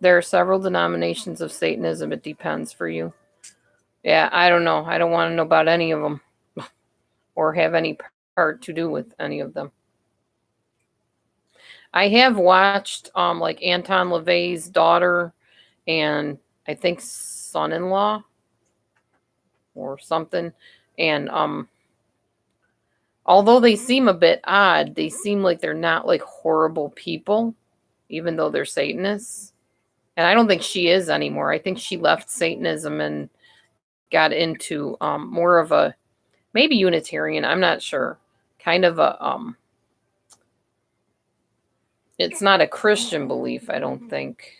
There are several denominations of Satanism. It depends for you. Yeah, I don't know. I don't want to know about any of them or have any part to do with any of them. I have watched like Anton LaVey's daughter and I think son-in-law or something, and although they seem a bit odd, they seem like they're not like horrible people, even though they're Satanists. And I don't think she is anymore. I think she left Satanism and got into more of a maybe Unitarian. I'm not sure. kind of a it's not a Christian belief, I don't think.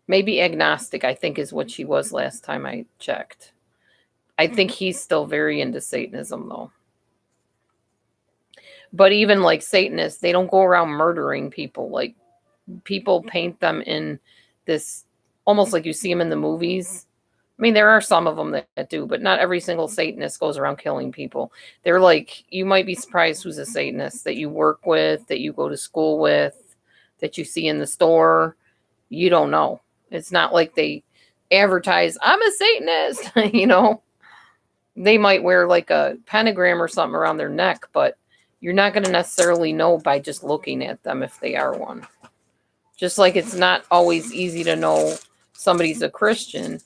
Maybe agnostic, I think, is what she was last time I checked. I think he's still very into Satanism, though. But even like Satanists, they don't go around murdering people. Like, people paint them in this, almost like you see them in the movies. I mean, there are some of them that do, but not every single Satanist goes around killing people. They're like, you might be surprised who's a Satanist that you work with, that you go to school with, that you see in the store. You don't know. It's not like they advertise, I'm a Satanist, you know. They might wear like a pentagram or something around their neck, but you're not going to necessarily know by just looking at them if they are one. Just like it's not always easy to know somebody's a Christian.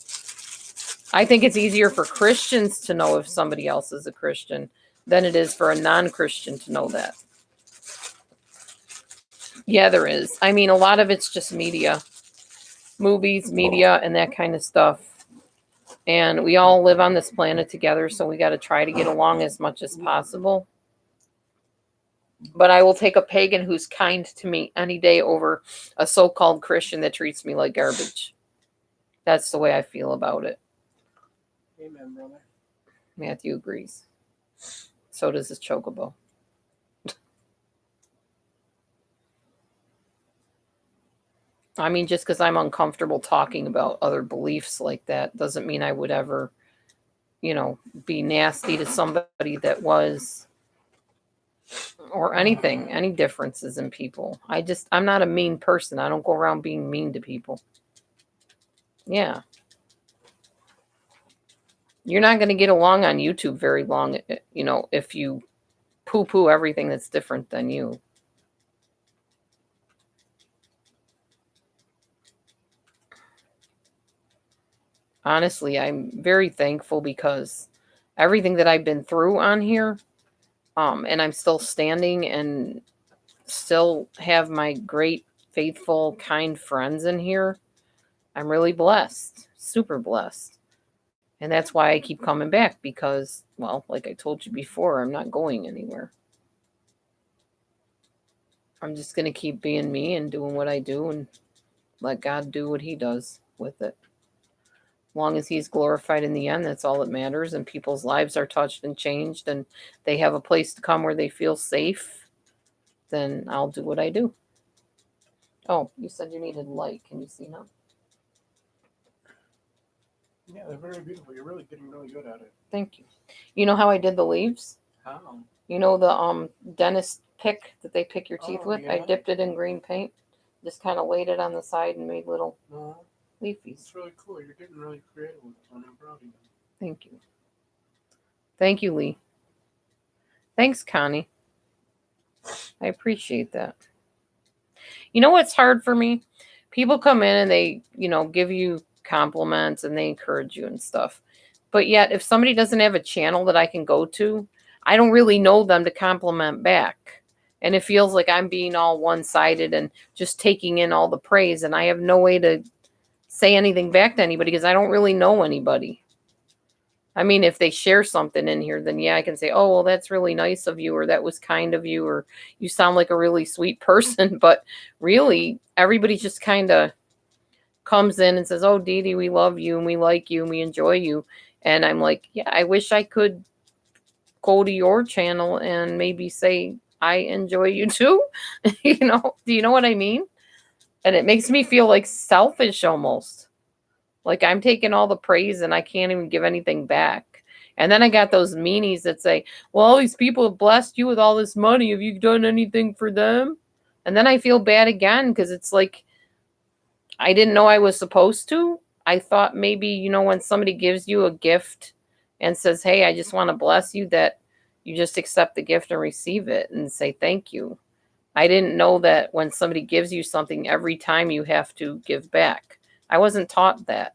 I think it's easier for Christians to know if somebody else is a Christian than it is for a non-Christian to know that. Yeah, there is. I mean, a lot of it's just media. Movies, media, and that kind of stuff. And we all live on this planet together, so we got to try to get along as much as possible. But I will take a pagan who's kind to me any day over a so-called Christian that treats me like garbage. That's the way I feel about it. Amen, brother. Matthew agrees. So does his chocobo. I mean, just because I'm uncomfortable talking about other beliefs like that doesn't mean I would ever, be nasty to somebody that was, or anything, any differences in people. I'm not a mean person. I don't go around being mean to people. Yeah. You're not going to get along on YouTube very long, if you poo-poo everything that's different than you. Honestly, I'm very thankful because everything that I've been through on here, and I'm still standing and still have my great, faithful, kind friends in here. I'm really blessed, super blessed. And that's why I keep coming back because, well, like I told you before, I'm not going anywhere. I'm just going to keep being me and doing what I do and let God do what he does with it. As long as he's glorified in the end, that's all that matters. And people's lives are touched and changed and they have a place to come where they feel safe, then I'll do what I do. Oh, you said you needed light. Can you see now? Yeah, they're very beautiful. You're really getting really good at it. Thank you. You know how I did the leaves? How? You know the dentist pick that they pick your teeth with? Yeah. I dipped it in green paint. Just kind of laid it on the side and made little leafies. It's really cool. You're getting really creative with it. I'm proud of you. Thank you. Thank you, Lee. Thanks, Connie. I appreciate that. You know what's hard for me? People come in and they, give you compliments and they encourage you and stuff. But yet, if somebody doesn't have a channel that I can go to, I don't really know them to compliment back. And it feels like I'm being all one-sided and just taking in all the praise. And I have no way to say anything back to anybody because I don't really know anybody. I mean, if they share something in here, then yeah, I can say, oh, well, that's really nice of you, or that was kind of you, or you sound like a really sweet person. But really, everybody just kind of comes in and says, oh, Dee Dee, we love you and we like you and we enjoy you. And I'm like, yeah, I wish I could go to your channel and maybe say, I enjoy you too. Do you know what I mean? And it makes me feel like selfish almost. Like I'm taking all the praise and I can't even give anything back. And then I got those meanies that say, well, all these people have blessed you with all this money. Have you done anything for them? And then I feel bad again because it's like, I didn't know I was supposed to. I thought maybe, when somebody gives you a gift and says, hey, I just want to bless you, that you just accept the gift and receive it and say thank you. I didn't know that when somebody gives you something, every time you have to give back. I wasn't taught that.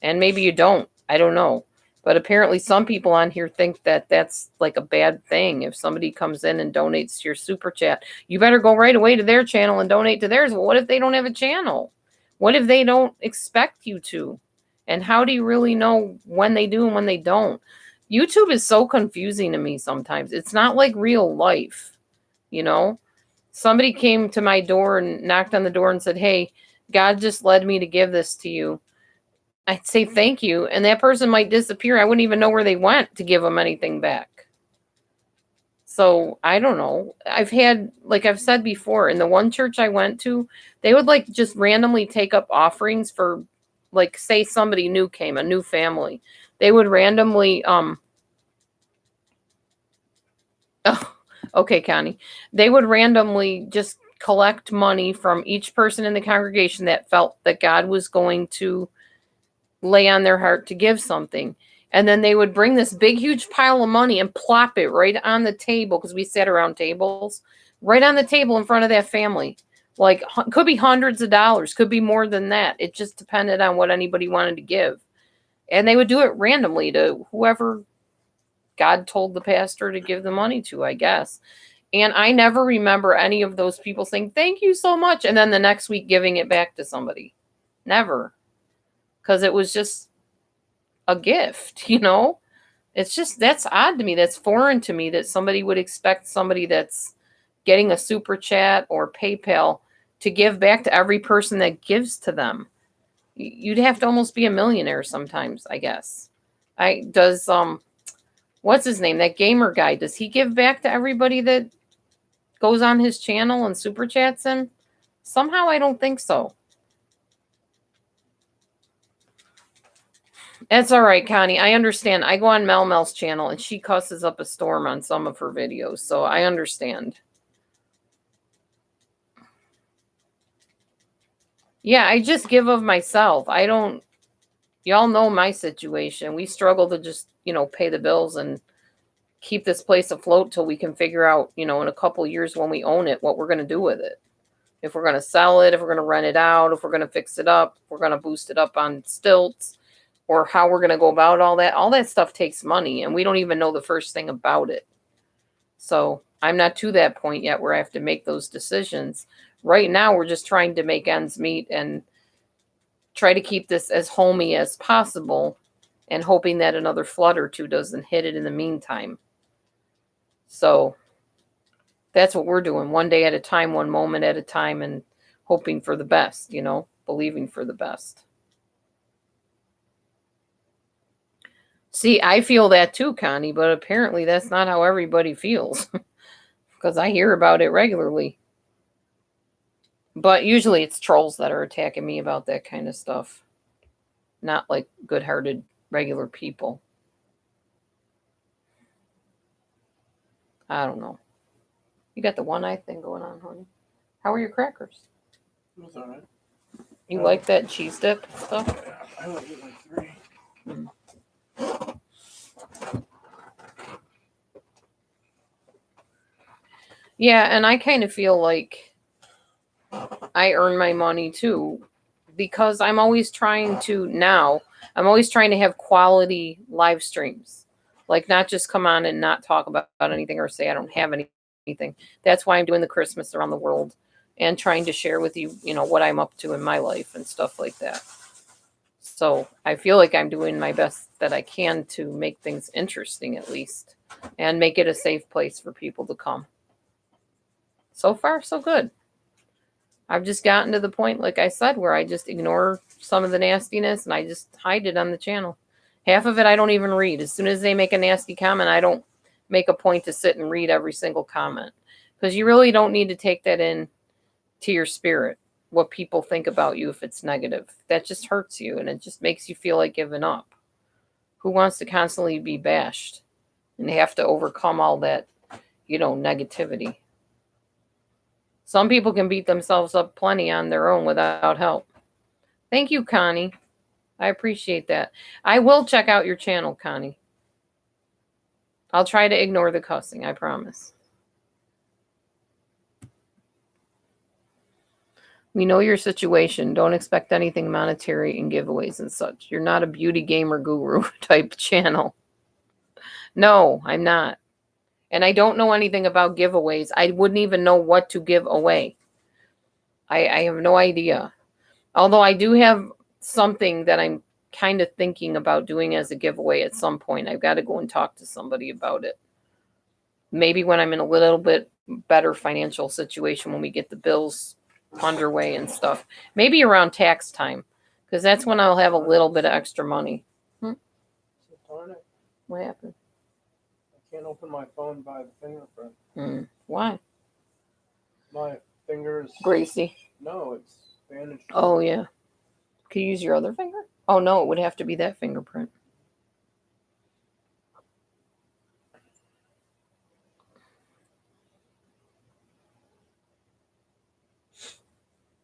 And maybe you don't. I don't know. But apparently some people on here think that that's like a bad thing. If somebody comes in and donates to your super chat, you better go right away to their channel and donate to theirs. Well, what if they don't have a channel? What if they don't expect you to? And how do you really know when they do and when they don't? YouTube is so confusing to me sometimes. It's not like real life, you know? Somebody came to my door and knocked on the door and said, "Hey, God just led me to give this to you." I'd say thank you, and that person might disappear. I wouldn't even know where they went to give them anything back. So I don't know. I've had, like I've said before, in the one church I went to, they would like just randomly take up offerings for, like, say somebody new came, a new family. They would randomly, oh, okay, Connie. They would randomly just collect money from each person in the congregation that felt that God was going to lay on their heart to give something. And then they would bring this big, huge pile of money and plop it right on the table, because we sat around tables, right on the table in front of that family. Like, could be hundreds of dollars, could be more than that. It just depended on what anybody wanted to give. And they would do it randomly to whoever God told the pastor to give the money to, I guess. And I never remember any of those people saying, "Thank you so much," and then the next week giving it back to somebody. Never. Because it was just a gift, you know? It's just, that's odd to me. That's foreign to me that somebody would expect somebody that's getting a super chat or PayPal to give back to every person that gives to them. You'd have to almost be a millionaire sometimes, I guess. What's his name? That gamer guy. Does he give back to everybody that goes on his channel and super chats him? Somehow I don't think so. That's all right, Connie. I understand. I go on Mel's channel and she cusses up a storm on some of her videos, so I understand. Yeah, I just give of myself. I don't, y'all know my situation. We struggle to just, pay the bills and keep this place afloat till we can figure out, in a couple years when we own it, what we're going to do with it. If we're going to sell it, if we're going to rent it out, if we're going to fix it up, if we're going to boost it up on stilts, or how we're going to go about all that stuff takes money, and we don't even know the first thing about it. So I'm not to that point yet where I have to make those decisions. Right now, we're just trying to make ends meet and try to keep this as homey as possible, and hoping that another flood or two doesn't hit it in the meantime. So that's what we're doing, one day at a time, one moment at a time, and hoping for the best, believing for the best. See, I feel that too, Connie, but apparently that's not how everybody feels, because I hear about it regularly. But usually it's trolls that are attacking me about that kind of stuff, not like good-hearted regular people. I don't know. You got the one-eye thing going on, honey. How are your crackers? It was all right. You like that cheese dip stuff? Yeah, I only eat like 3. Yeah, and I kind of feel like I earn my money too, because I'm always trying to have quality live streams. Like, not just come on and not talk about anything or say I don't have anything. That's why I'm doing the Christmas around the world and trying to share with you, what I'm up to in my life and stuff like that. So I feel like I'm doing my best that I can to make things interesting, at least, and make it a safe place for people to come. So far, so good. I've just gotten to the point, like I said, where I just ignore some of the nastiness and I just hide it on the channel. Half of it I don't even read. As soon as they make a nasty comment, I don't make a point to sit and read every single comment, because you really don't need to take that in to your spirit, what people think about you if it's negative. That just hurts you and it just makes you feel like giving up. Who wants to constantly be bashed and have to overcome all that, negativity? Some people can beat themselves up plenty on their own without help. Thank you, Connie. I appreciate that. I will check out your channel, Connie. I'll try to ignore the cussing, I promise. We know your situation. Don't expect anything monetary in giveaways and such. You're not a beauty gamer guru type channel. No, I'm not. And I don't know anything about giveaways. I wouldn't even know what to give away. I have no idea. Although I do have something that I'm kind of thinking about doing as a giveaway at some point. I've got to go and talk to somebody about it. Maybe when I'm in a little bit better financial situation, when we get the bills underway and stuff. Maybe around tax time, because that's when I'll have a little bit of extra money. Darn it. What happened? I can't open my phone by the fingerprint. Why? My fingers. Greasy. No, it's bandaged. Oh, yeah. Could you use your other finger? Oh, no, it would have to be that fingerprint.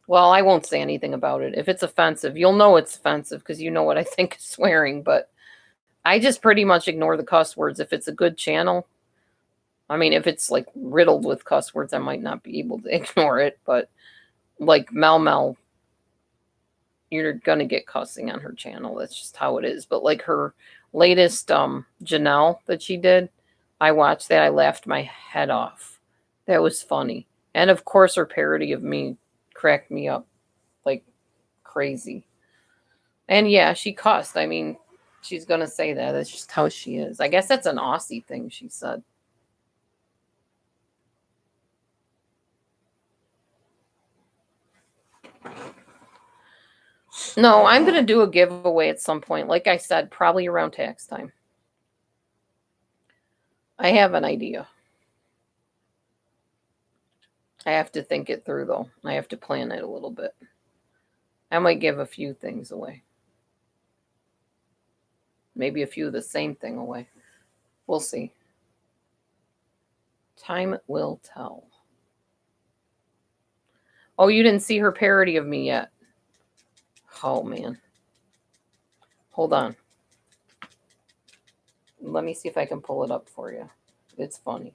Well, I won't say anything about it. If it's offensive, you'll know it's offensive because you know what I think of swearing, but I just pretty much ignore the cuss words. If it's a good channel, I mean, if it's like riddled with cuss words, I might not be able to ignore it, but like Mel, you're going to get cussing on her channel. That's just how it is. But like her latest Janelle that she did, I watched that. I laughed my head off. That was funny. And of course, her parody of me cracked me up like crazy. And yeah, she cussed. I mean, she's going to say that. That's just how she is. I guess that's an Aussie thing, she said. No, I'm going to do a giveaway at some point. Like I said, probably around tax time. I have an idea. I have to think it through, though. I have to plan it a little bit. I might give a few things away. Maybe a few of the same thing away. We'll see. Time will tell. Oh, you didn't see her parody of me yet. Oh, man. Hold on. Let me see if I can pull it up for you. It's funny.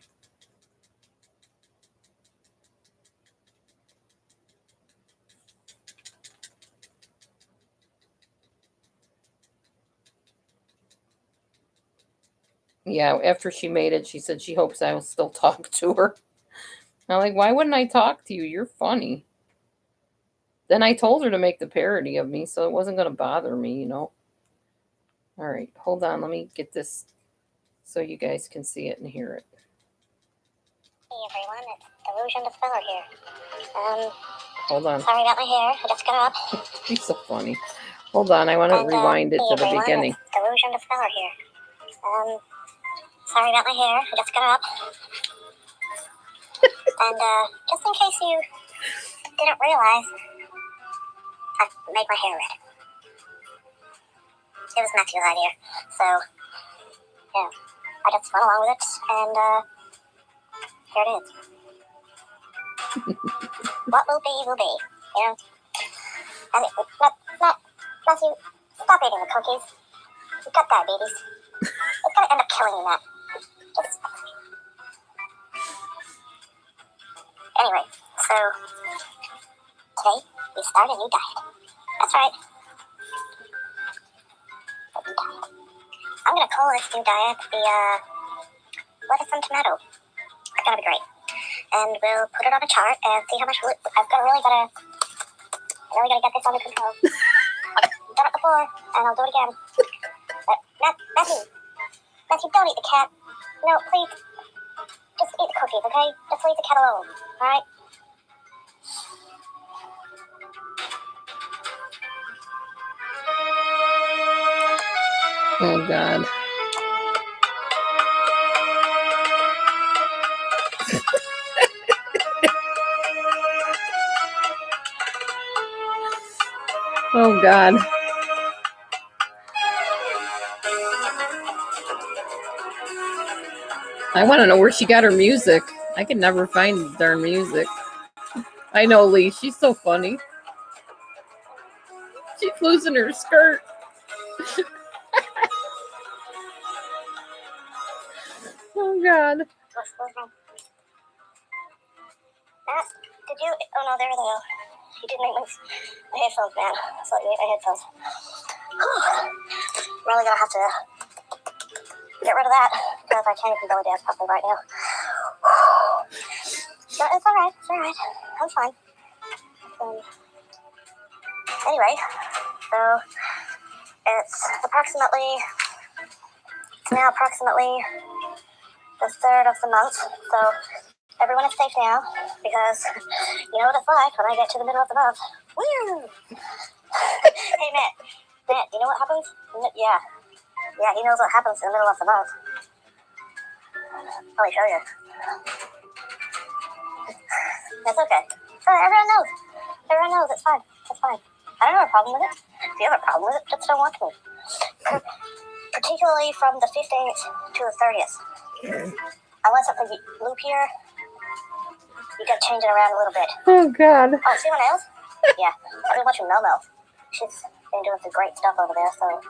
Yeah, after she made it, she said she hopes I will still talk to her. I'm like, why wouldn't I talk to you? You're funny. Then I told her to make the parody of me, so it wasn't going to bother me, you know. All right, hold on. Let me get this so you guys can see it and hear it. Hey everyone, it's Delusion Dispeller here. Hold on. Sorry about my hair, I just got up. He's so funny. Hold on, I want to rewind it to the everyone, beginning. It's Delusion Dispeller here. Sorry about my hair, I just got up. And just in case you didn't realize, I made my hair red. It was Matthew's idea, so yeah, I just went along with it, and here it is. What will be, will be, you know? And Matthew, stop eating the cookies. You've got diabetes. It's gonna end up killing you, Matt. Just... Anyway, so today we start a new diet. That's right. A new diet. I'm gonna call this new diet the lettuce and tomato. It's gonna be great. And we'll put it on a chart and see how much I've got really gotta get this under control. I've done it before, and I'll do it again. But Matthew, don't eat the cat. No, please. Just eat the cookies, okay? Just leave the cat alone, alright? Oh, God. Oh, God. I want to know where she got her music. I can never find darn music. I know, Lee. She's so funny. She's losing her skirt. Oh, God. Matt, did you... Oh, no, there they go. You did make my headphones, man. So you made my headphones. I'm really gonna have to get rid of that because I can't even belly dance properly right now. But it's alright, I'm fine. Anyway, so It's now approximately the 3rd of the month, so everyone is safe now, because you know what it's like when I get to the middle of the month. Woo! Hey, Matt, you know what happens? Yeah, he knows what happens in the middle of the month. Let me show you. That's okay. So everyone knows. It's fine. I don't have a problem with it. If you have a problem with it, just don't watch me. Particularly from the 15th to the 30th. Unless it's a loop year, you gotta change it around a little bit. Oh, God. Oh, see anyone else? Yeah, I've been watching Momo. She's been doing some great stuff over there, so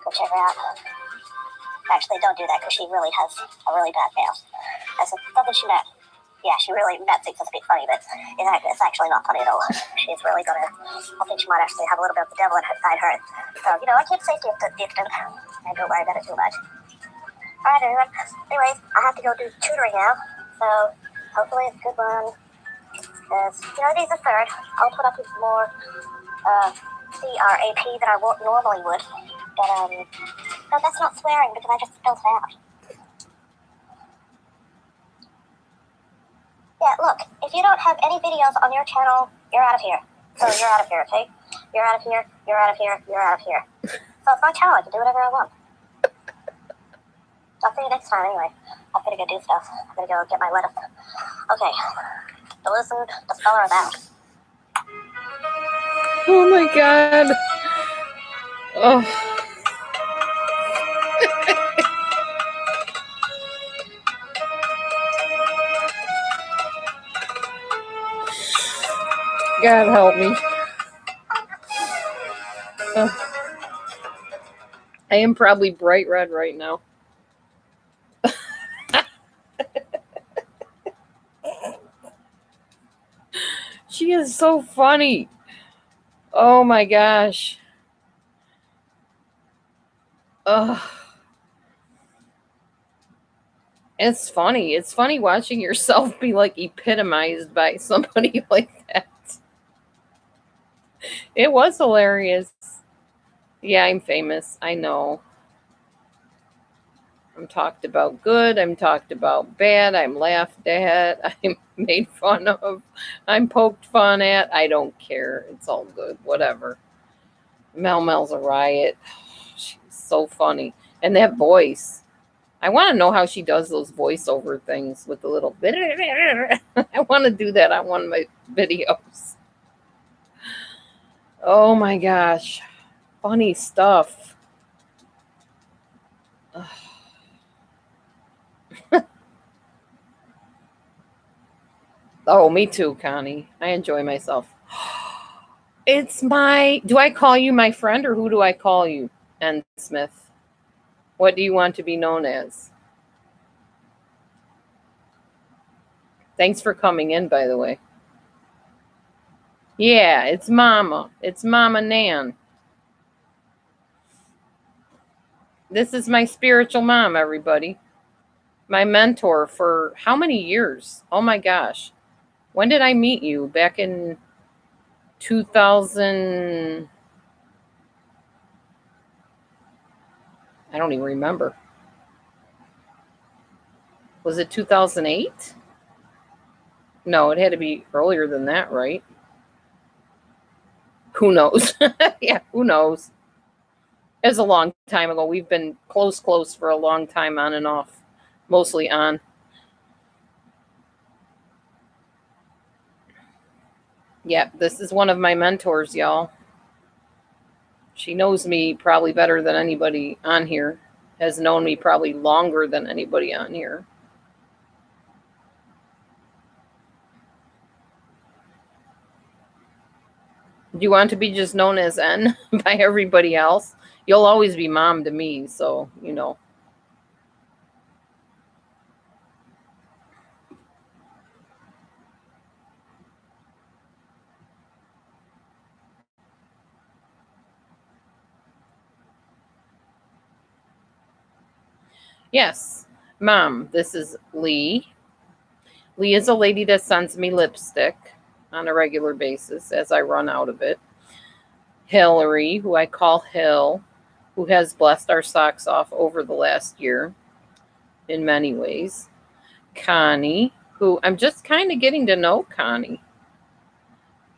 go check her out. Actually, don't do that, because she really has a really bad mouth. I said, doesn't she, Matt? Yeah, Matt thinks it's a bit funny, but it's actually not funny at all. She's really I think she might actually have a little bit of the devil inside her. So, I keep safe distant, and don't worry about it too much. Alright, everyone. Anyways, I have to go do tutoring now, so hopefully it's a good one. Because, today's the 3rd. I'll put up with more CRAP than I normally would. But, no, that's not swearing, because I just spelled it out. Yeah, look, if you don't have any videos on your channel, you're out of here. So you're out of here, okay? You're out of here. So it's my channel, I can do whatever I want. I'll see you next time anyway. I'm gonna go do stuff. I'm gonna go get my letter. Okay. So listen, the speller of that. Oh, my God. Oh. God help me. Oh. I am probably bright red right now. She is so funny. Oh, my gosh. Ugh. It's funny. It's funny watching yourself be like epitomized by somebody like that. It was hilarious. Yeah, I'm famous. I know. I'm talked about good. I'm talked about bad. I'm laughed at. I'm made fun of. I'm poked fun at. I don't care. It's all good. Whatever. Mel's a riot. She's so funny. And that voice. I want to know how she does those voiceover things with the little bit. I want to do that on one of my videos. Oh my gosh. Funny stuff. Oh, me too, Connie. I enjoy myself. Do I call you my friend or who do I call you, N. Smith? What do you want to be known as? Thanks for coming in, by the way. Yeah, it's Mama. It's Mama Nan. This is my spiritual mom, everybody. My mentor for how many years? Oh my gosh. When did I meet you? Back in 2000. I don't even remember. Was it 2008? No, it had to be earlier than that, right? Who knows? Yeah, who knows? It was a long time ago. We've been close for a long time, on and off. Mostly on. Yeah, this is one of my mentors, y'all. She knows me probably better than anybody on here. Has known me probably longer than anybody on here. Do you want to be just known as N by everybody else? You'll always be Mom to me, so, Yes, Mom, this is Lee. Lee is a lady that sends me lipstick on a regular basis as I run out of it. Hillary, who I call Hill. who has blessed our socks off over the last year in many ways. Connie, who I'm just kind of getting to know Connie.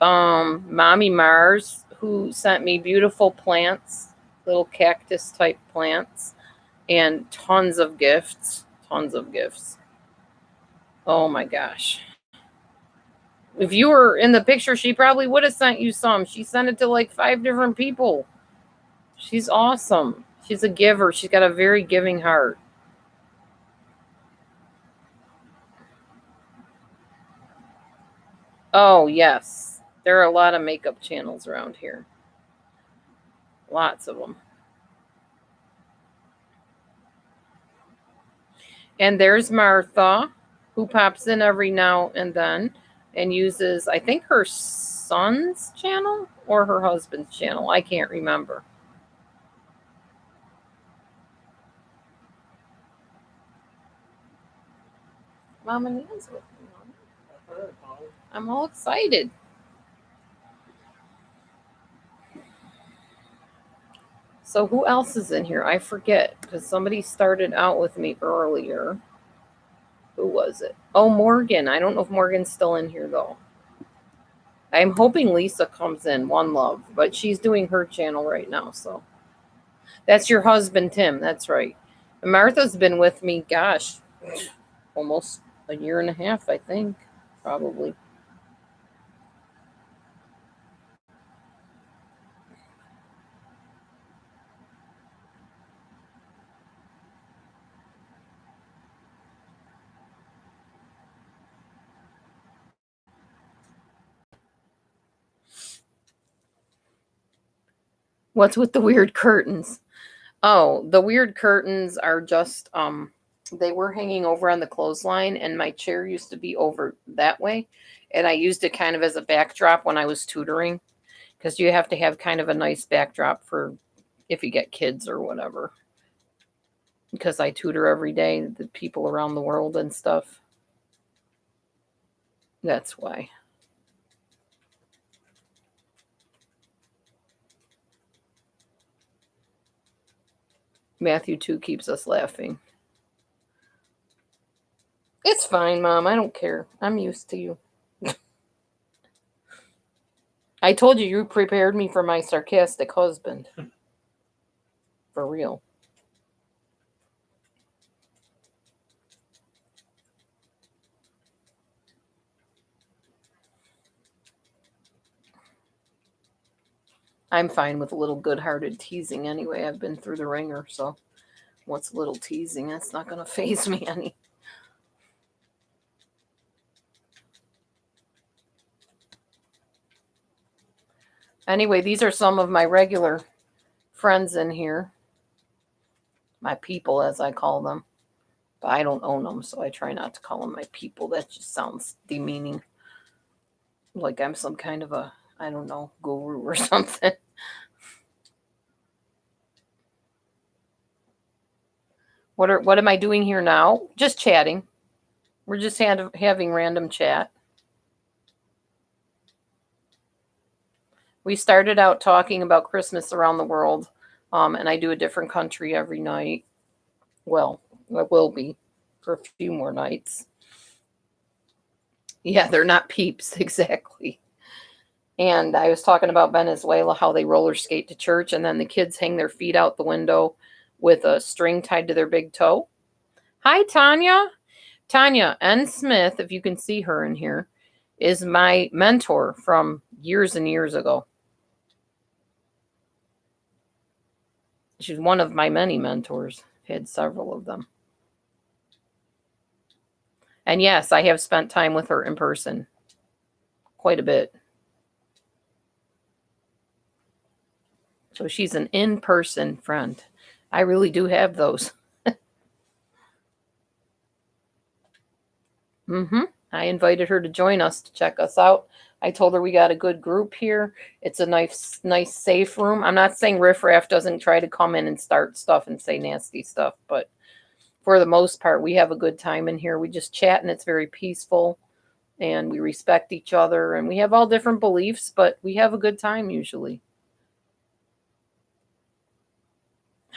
Mommy Mars, who sent me beautiful plants, little cactus type plants, and tons of gifts. Tons of gifts. Oh my gosh. If you were in the picture, she probably would have sent you some. She sent it to like 5 different people. She's awesome. She's a giver. She's got a very giving heart. Oh, yes. There are a lot of makeup channels around here. Lots of them. And there's Martha, who pops in every now and then and uses, I think, her son's channel or her husband's channel. I can't remember. Mama Nan's with me. I'm all excited. So who else is in here? I forget because somebody started out with me earlier. Who was it? Oh, Morgan. I don't know if Morgan's still in here though. I'm hoping Lisa comes in. One Love, but she's doing her channel right now. So that's your husband, Tim. That's right. And Martha's been with me, gosh, almost a year and a half, I think, probably. What's with the weird curtains? Oh, the weird curtains are just they were hanging over on the clothesline and my chair used to be over that way and I used it kind of as a backdrop when I was tutoring because you have to have kind of a nice backdrop for if you get kids or whatever. Because I tutor every day the people around the world and stuff. That's why. Matthew too keeps us laughing. It's fine, Mom. I don't care. I'm used to you. I told you prepared me for my sarcastic husband. For real. I'm fine with a little good-hearted teasing anyway. I've been through the ringer, so what's a little teasing? That's not going to faze me any. Anyway, these are some of my regular friends in here. My people, as I call them. But I don't own them, so I try not to call them my people. That just sounds demeaning. Like I'm some kind of a, I don't know, guru or something. What am I doing here now? Just chatting. We're just having random chat. We started out talking about Christmas around the world, and I do a different country every night. Well, it will be for a few more nights. Yeah, they're not peeps, exactly. And I was talking about Venezuela, how they roller skate to church, and then the kids hang their feet out the window with a string tied to their big toe. Hi, Tanya. Tanya N. Smith, if you can see her in here, is my mentor from years and years ago. She's one of my many mentors. I've had several of them. And yes, I have spent time with her in person. Quite a bit. So she's an in-person friend. I really do have those. I invited her to join us to check us out. I told her we got a good group here. It's a nice, safe room. I'm not saying riffraff doesn't try to come in and start stuff and say nasty stuff, but for the most part, we have a good time in here. We just chat and it's very peaceful and we respect each other and we have all different beliefs, but we have a good time usually.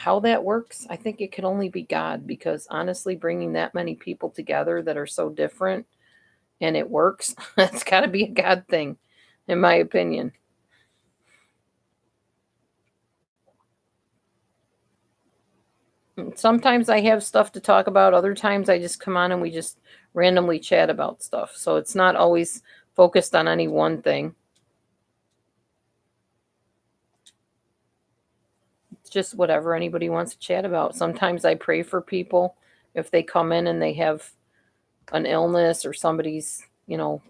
how that works, I think it can only be God, because honestly, bringing that many people together that are so different and it works, it's got to be a God thing, in my opinion. Sometimes I have stuff to talk about. Other times I just come on and we just randomly chat about stuff. So it's not always focused on any one thing. It's just whatever anybody wants to chat about. Sometimes I pray for people if they come in and they have an illness or somebody's,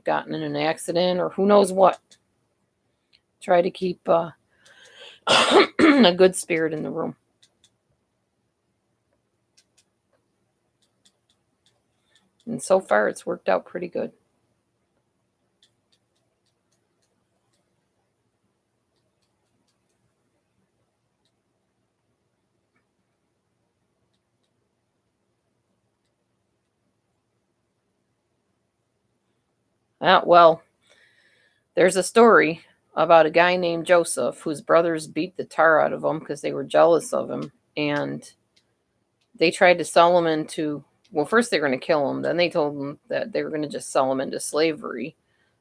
gotten in an accident or who knows what. Try to keep a good spirit in the room. And so far, it's worked out pretty good. Well, there's a story about a guy named Joseph whose brothers beat the tar out of him because they were jealous of him. And they tried to sell him into, well, first they were going to kill him. Then they told him that they were going to just sell him into slavery.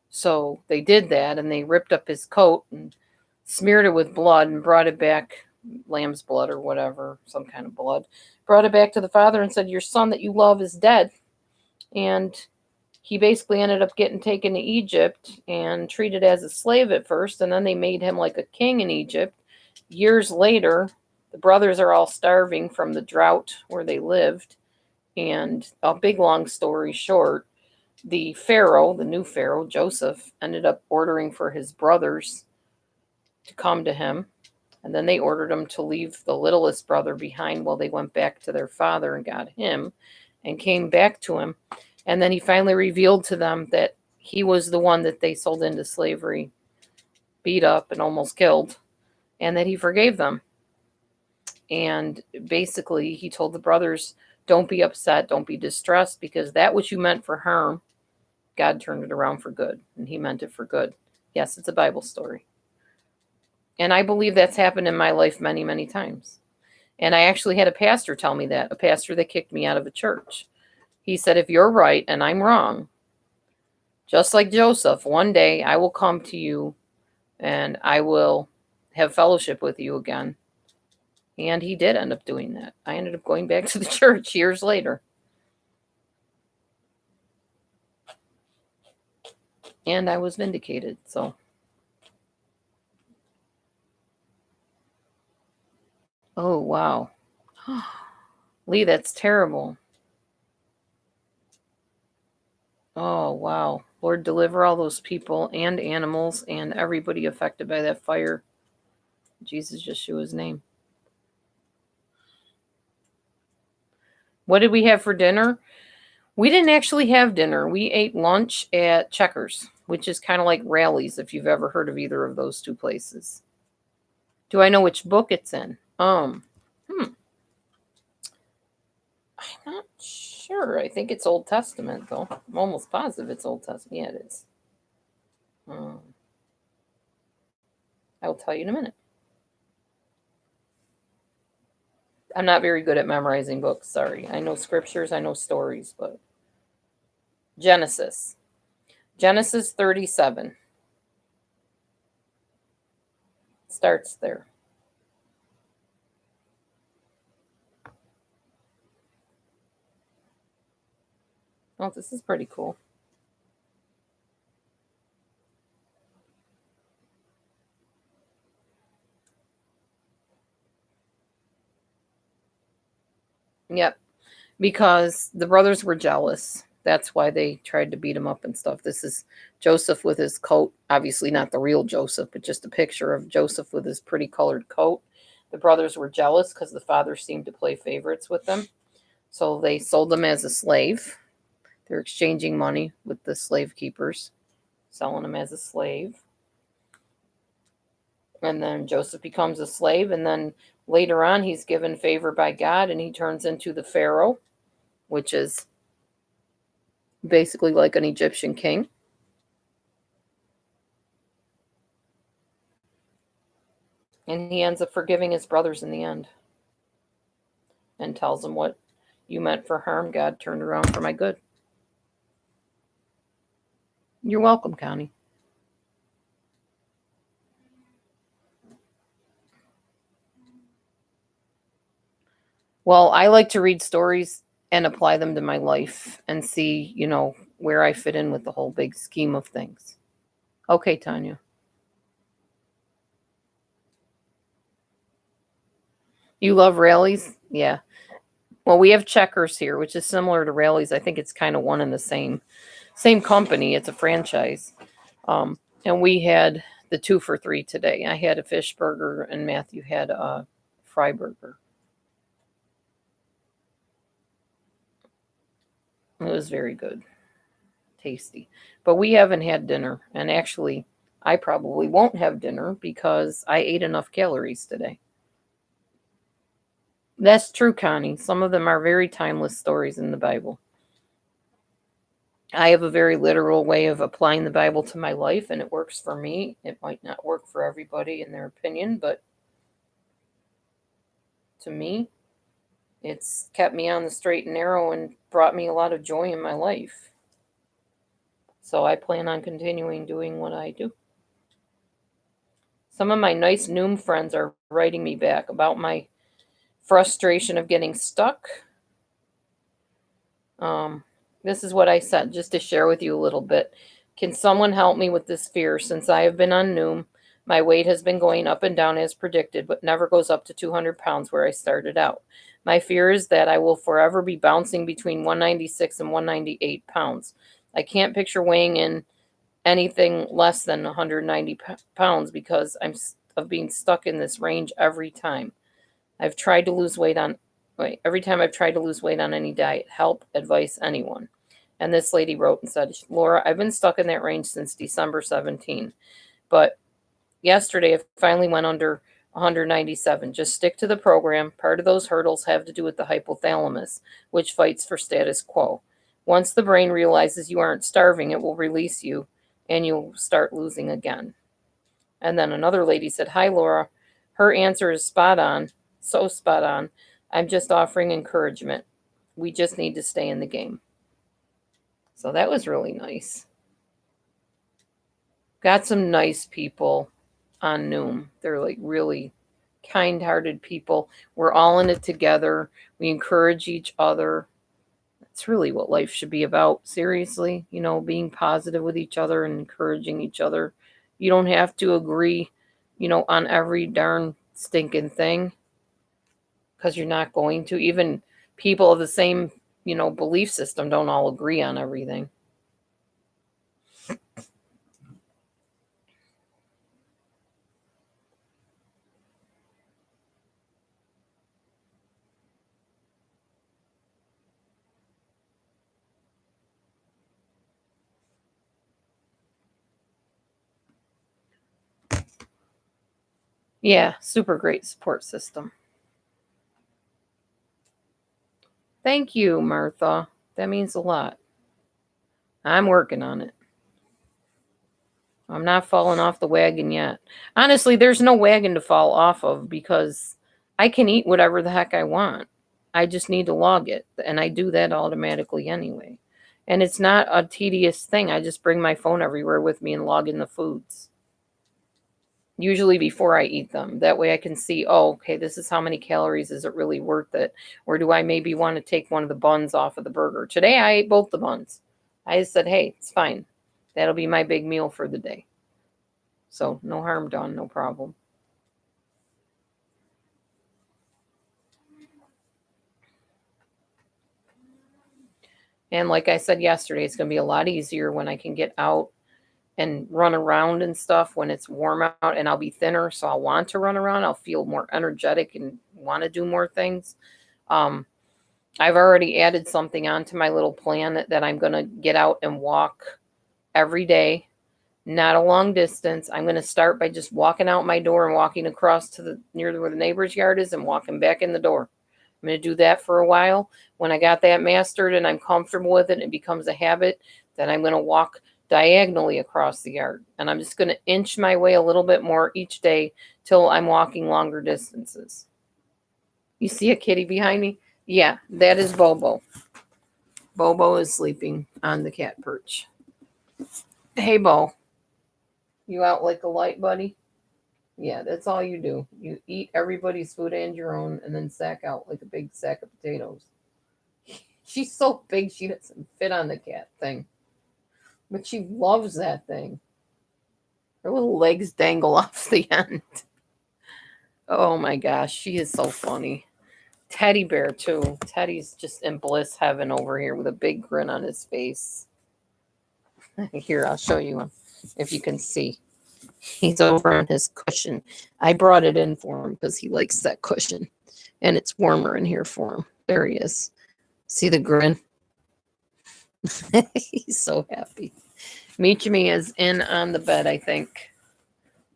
So they did that, and they ripped up his coat and smeared it with blood and brought it back, lamb's blood or whatever, some kind of blood, brought it back to the father and said, your son that you love is dead. And he basically ended up getting taken to Egypt and treated as a slave at first, and then they made him like a king in Egypt. Years later, the brothers are all starving from the drought where they lived. And a big long story short, the Pharaoh, the new Pharaoh, Joseph, ended up ordering for his brothers to come to him. And then they ordered him to leave the littlest brother behind while they went back to their father and got him and came back to him. And then he finally revealed to them that he was the one that they sold into slavery, beat up and almost killed, and that he forgave them. And basically, he told the brothers, don't be upset, don't be distressed, because that which you meant for harm, God turned it around for good, and he meant it for good. Yes, it's a Bible story. And I believe that's happened in my life many, many times. And I actually had a pastor tell me that, a pastor that kicked me out of a church. He said, if you're right and I'm wrong, just like Joseph, one day I will come to you and I will have fellowship with you again. And he did end up doing that. I ended up going back to the church years later. And I was vindicated, so. Oh, wow. Lee, that's terrible. Oh, wow. Lord, deliver all those people and animals and everybody affected by that fire. Jesus, Yeshua's name. What did we have for dinner? We didn't actually have dinner. We ate lunch at Checkers, which is kind of like Rally's, if you've ever heard of either of those two places. Do I know which book it's in? I'm not sure. I think it's Old Testament, though. I'm almost positive it's Old Testament. Yeah, it is. I'll tell you in a minute. I'm not very good at memorizing books. Sorry. I know scriptures, I know stories, but Genesis 37 starts there. Oh, this is pretty cool. Yep. Because the brothers were jealous. That's why they tried to beat him up and stuff. This is Joseph with his coat. Obviously not the real Joseph, but just a picture of Joseph with his pretty colored coat. The brothers were jealous because the father seemed to play favorites with them. So they sold him as a slave. They're exchanging money with the slave keepers, selling him as a slave. And then Joseph becomes a slave. And then later on, he's given favor by God and he turns into the Pharaoh, which is basically like an Egyptian king. And he ends up forgiving his brothers in the end. and tells them what you meant for harm, God turned around for my good. You're welcome, Connie. Well, I like to read stories and apply them to my life and see, where I fit in with the whole big scheme of things. Okay, Tanya. You love rallies? Yeah. Well, we have Checkers here, which is similar to Rallies. I think it's kind of one and the same company. It's a franchise. And we had the 2 for $3 today. I had a fish burger and Matthew had a fry burger. It was very good. Tasty. But we haven't had dinner. And actually, I probably won't have dinner because I ate enough calories today. That's true, Connie. Some of them are very timeless stories in the Bible. I have a very literal way of applying the Bible to my life, and it works for me. It might not work for everybody in their opinion, but to me, it's kept me on the straight and narrow and brought me a lot of joy in my life. So I plan on continuing doing what I do. Some of my nice Noom friends are writing me back about my frustration of getting stuck. This is what I said, just to share with you a little bit. Can someone help me with this fear? Since I have been on Noom, my weight has been going up and down as predicted, but never goes up to 200 pounds where I started out. My fear is that I will forever be bouncing between 196 and 198 pounds. I can't picture weighing in anything less than 190 pounds because of being stuck in this range every time. I've tried to lose weight every time I've tried to lose weight on any diet. Help, advice, anyone. And this lady wrote and said, Laura, I've been stuck in that range since December 17. But yesterday, I finally went under 197. Just stick to the program. Part of those hurdles have to do with the hypothalamus, which fights for status quo. Once the brain realizes you aren't starving, it will release you, and you'll start losing again. And then another lady said, hi, Laura. Her answer is spot on. So spot on. I'm just offering encouragement. We just need to stay in the game. So that was really nice. Got some nice people on Noom. They're like really kind-hearted people. We're all in it together. We encourage each other. That's really what life should be about. Seriously, being positive with each other and encouraging each other. You don't have to agree, on every darn stinking thing, because you're not going to. Even people of the same, belief system don't all agree on everything. Yeah, super great support system. Thank you, Martha. That means a lot. I'm working on it. I'm not falling off the wagon yet. Honestly, there's no wagon to fall off of because I can eat whatever the heck I want. I just need to log it, and I do that automatically anyway. And it's not a tedious thing. I just bring my phone everywhere with me and log in the foods. Usually before I eat them. That way I can see, okay, this is how many calories. Is it really worth it? Or do I maybe want to take one of the buns off of the burger? Today I ate both the buns. I just said, hey, it's fine. That'll be my big meal for the day. So no harm done, no problem. And like I said yesterday, it's going to be a lot easier when I can get out and run around and stuff when it's warm out, and I'll be thinner, so I'll want to run around. I'll feel more energetic and want to do more things. I've already added something onto my little plan that I'm going to get out and walk every day, not a long distance. I'm going to start by just walking out my door and walking across to near where the neighbor's yard is and walking back in the door. I'm going to do that for a while. When I got that mastered and I'm comfortable with it and it becomes a habit, then I'm going to walk diagonally across the yard. And I'm just going to inch my way a little bit more each day till I'm walking longer distances. You see a kitty behind me? Yeah, that is Bobo. Bobo is sleeping on the cat perch. Hey, Bo. You out like a light, buddy? Yeah, that's all you do. You eat everybody's food and your own, and then sack out like a big sack of potatoes. She's so big she doesn't fit on the cat thing. But she loves that thing. Her little legs dangle off the end. Oh my gosh, she is so funny. Teddy bear, too. Teddy's just in bliss heaven over here with a big grin on his face. Here, I'll show you him if you can see. He's over on his cushion. I brought it in for him because he likes that cushion. And it's warmer in here for him. There he is. See the grin? He's so happy. Michimi is in on the bed, I think.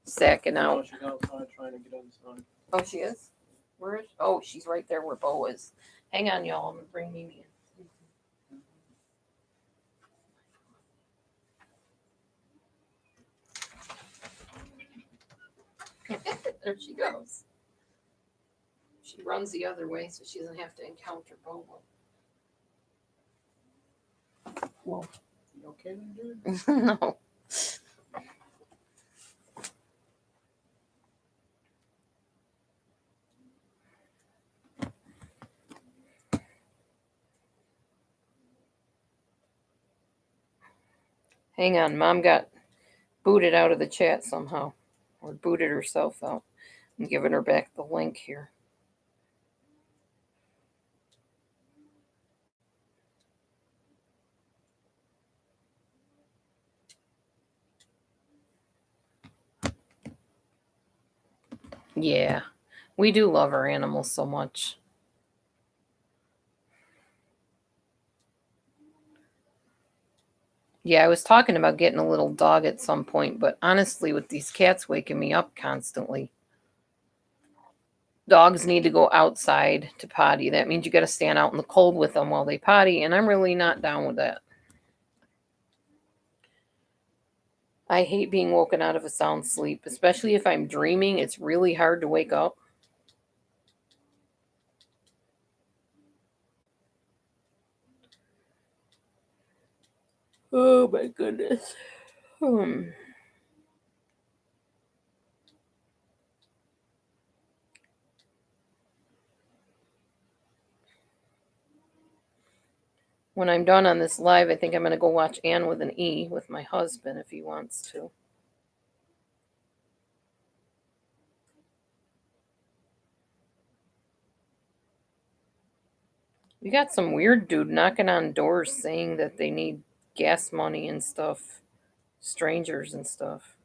Sacking Oh, out. she's outside trying to get inside. Oh, she is? Where is? Oh, she's right there where Bo is. Hang on, y'all. I'm going to bring Mimi in. There she goes. She runs the other way so she doesn't have to encounter Bobo. Whoa. You okay there, dude? No. Hang on. Mom got booted out of the chat somehow. Or booted herself out. I'm giving her back the link here. Yeah. We do love our animals so much. Yeah, I was talking about getting a little dog at some point, but honestly, with these cats waking me up constantly, dogs need to go outside to potty. That means you got to stand out in the cold with them while they potty, and I'm really not down with that. I hate being woken out of a sound sleep, especially if I'm dreaming. It's really hard to wake up. Oh my goodness. When I'm done on this live, I think I'm going to go watch Anne with an E with my husband if he wants to. We got some weird dude knocking on doors saying that they need gas money and stuff. Strangers and stuff.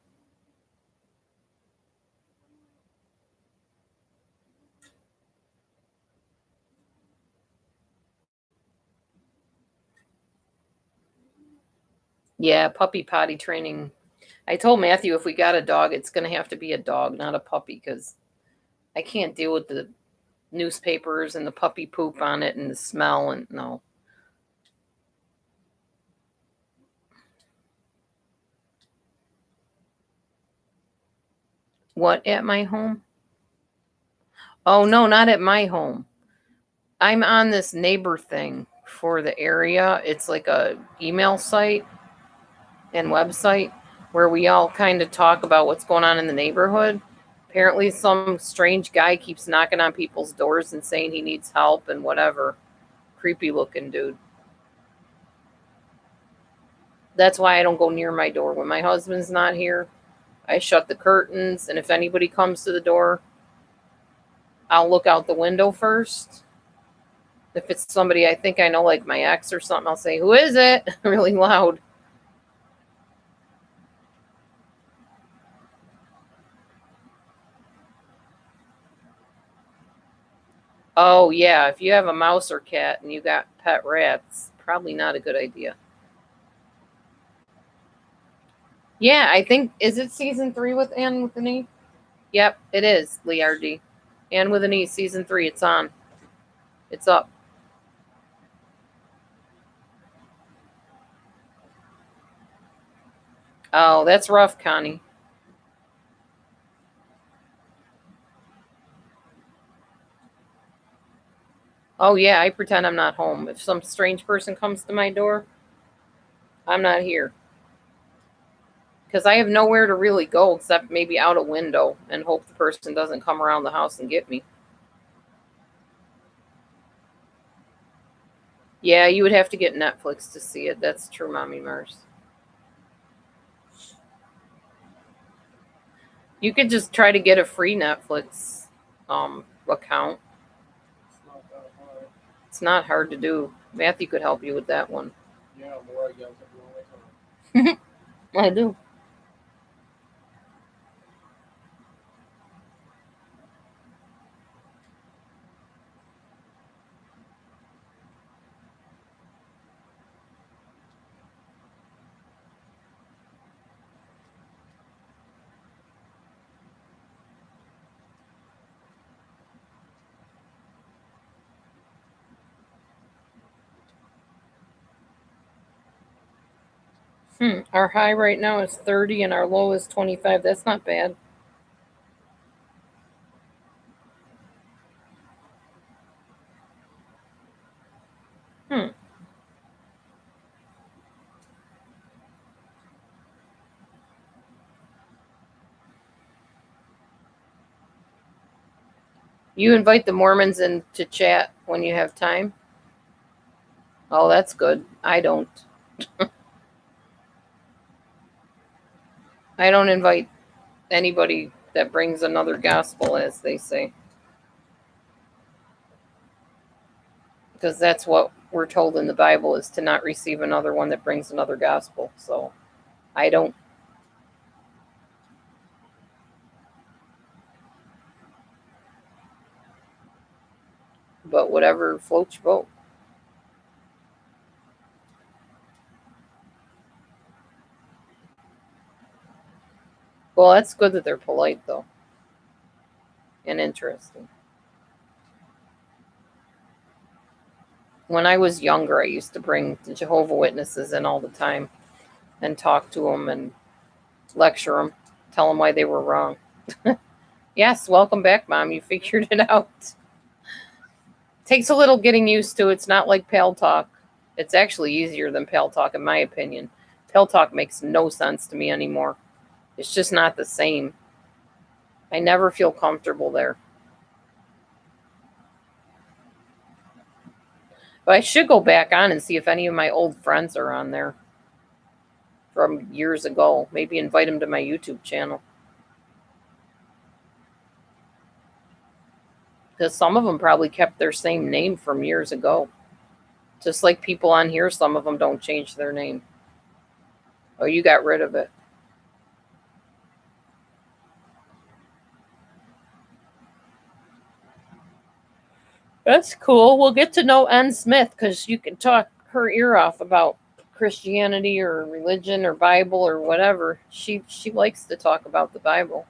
Yeah, puppy potty training. I told Matthew if we got a dog, it's going to have to be a dog, not a puppy, because I can't deal with the newspapers and the puppy poop on it and the smell, and no. What, at my home? Oh, no, not at my home. I'm on this neighbor thing for the area. It's like a email site and website where we all kind of talk about what's going on in the neighborhood. Apparently some strange guy keeps knocking on people's doors and saying he needs help and whatever. Creepy looking dude. That's why I don't go near my door. When my husband's not here, I shut the curtains, and if anybody comes to the door, I'll look out the window first. If it's somebody I think I know, like my ex or something, I'll say, "Who is it?" really loud. Oh, yeah, if you have a mouse or cat and you got pet rats, probably not a good idea. Yeah, I think, is it season 3 with Anne with an E? Yep, it is, Liardi. Anne with an E, season 3, it's on. It's up. Oh, that's rough, Connie. Oh, yeah, I pretend I'm not home. If some strange person comes to my door, I'm not here. Because I have nowhere to really go except maybe out a window and hope the person doesn't come around the house and get me. Yeah, you would have to get Netflix to see it. That's true, Mommy Mars. You could just try to get a free Netflix account. It's not that hard. It's not hard to do. Matthew could help you with that one. Yeah, Laura yells at me all the time. I do. Our high right now is 30 and our low is 25. That's not bad. You invite the Mormons in to chat when you have time? Oh, that's good. I don't. I don't invite anybody that brings another gospel, as they say. Because that's what we're told in the Bible, is to not receive another one that brings another gospel. So I don't. But whatever floats your boat. Well, that's good that they're polite, though. And interesting. When I was younger, I used to bring the Jehovah Witnesses in all the time and talk to them and lecture them, tell them why they were wrong. Yes, welcome back, Mom. You figured it out. Takes a little getting used to. It's not like Pal Talk. It's actually easier than Pal Talk, in my opinion. Pal Talk makes no sense to me anymore. It's just not the same. I never feel comfortable there. But I should go back on and see if any of my old friends are on there from years ago. Maybe invite them to my YouTube channel. Because some of them probably kept their same name from years ago. Just like people on here, some of them don't change their name. Oh, you got rid of it. That's cool. We'll get to know Ann Smith because you can talk her ear off about Christianity or religion or Bible or whatever. She likes to talk about the Bible.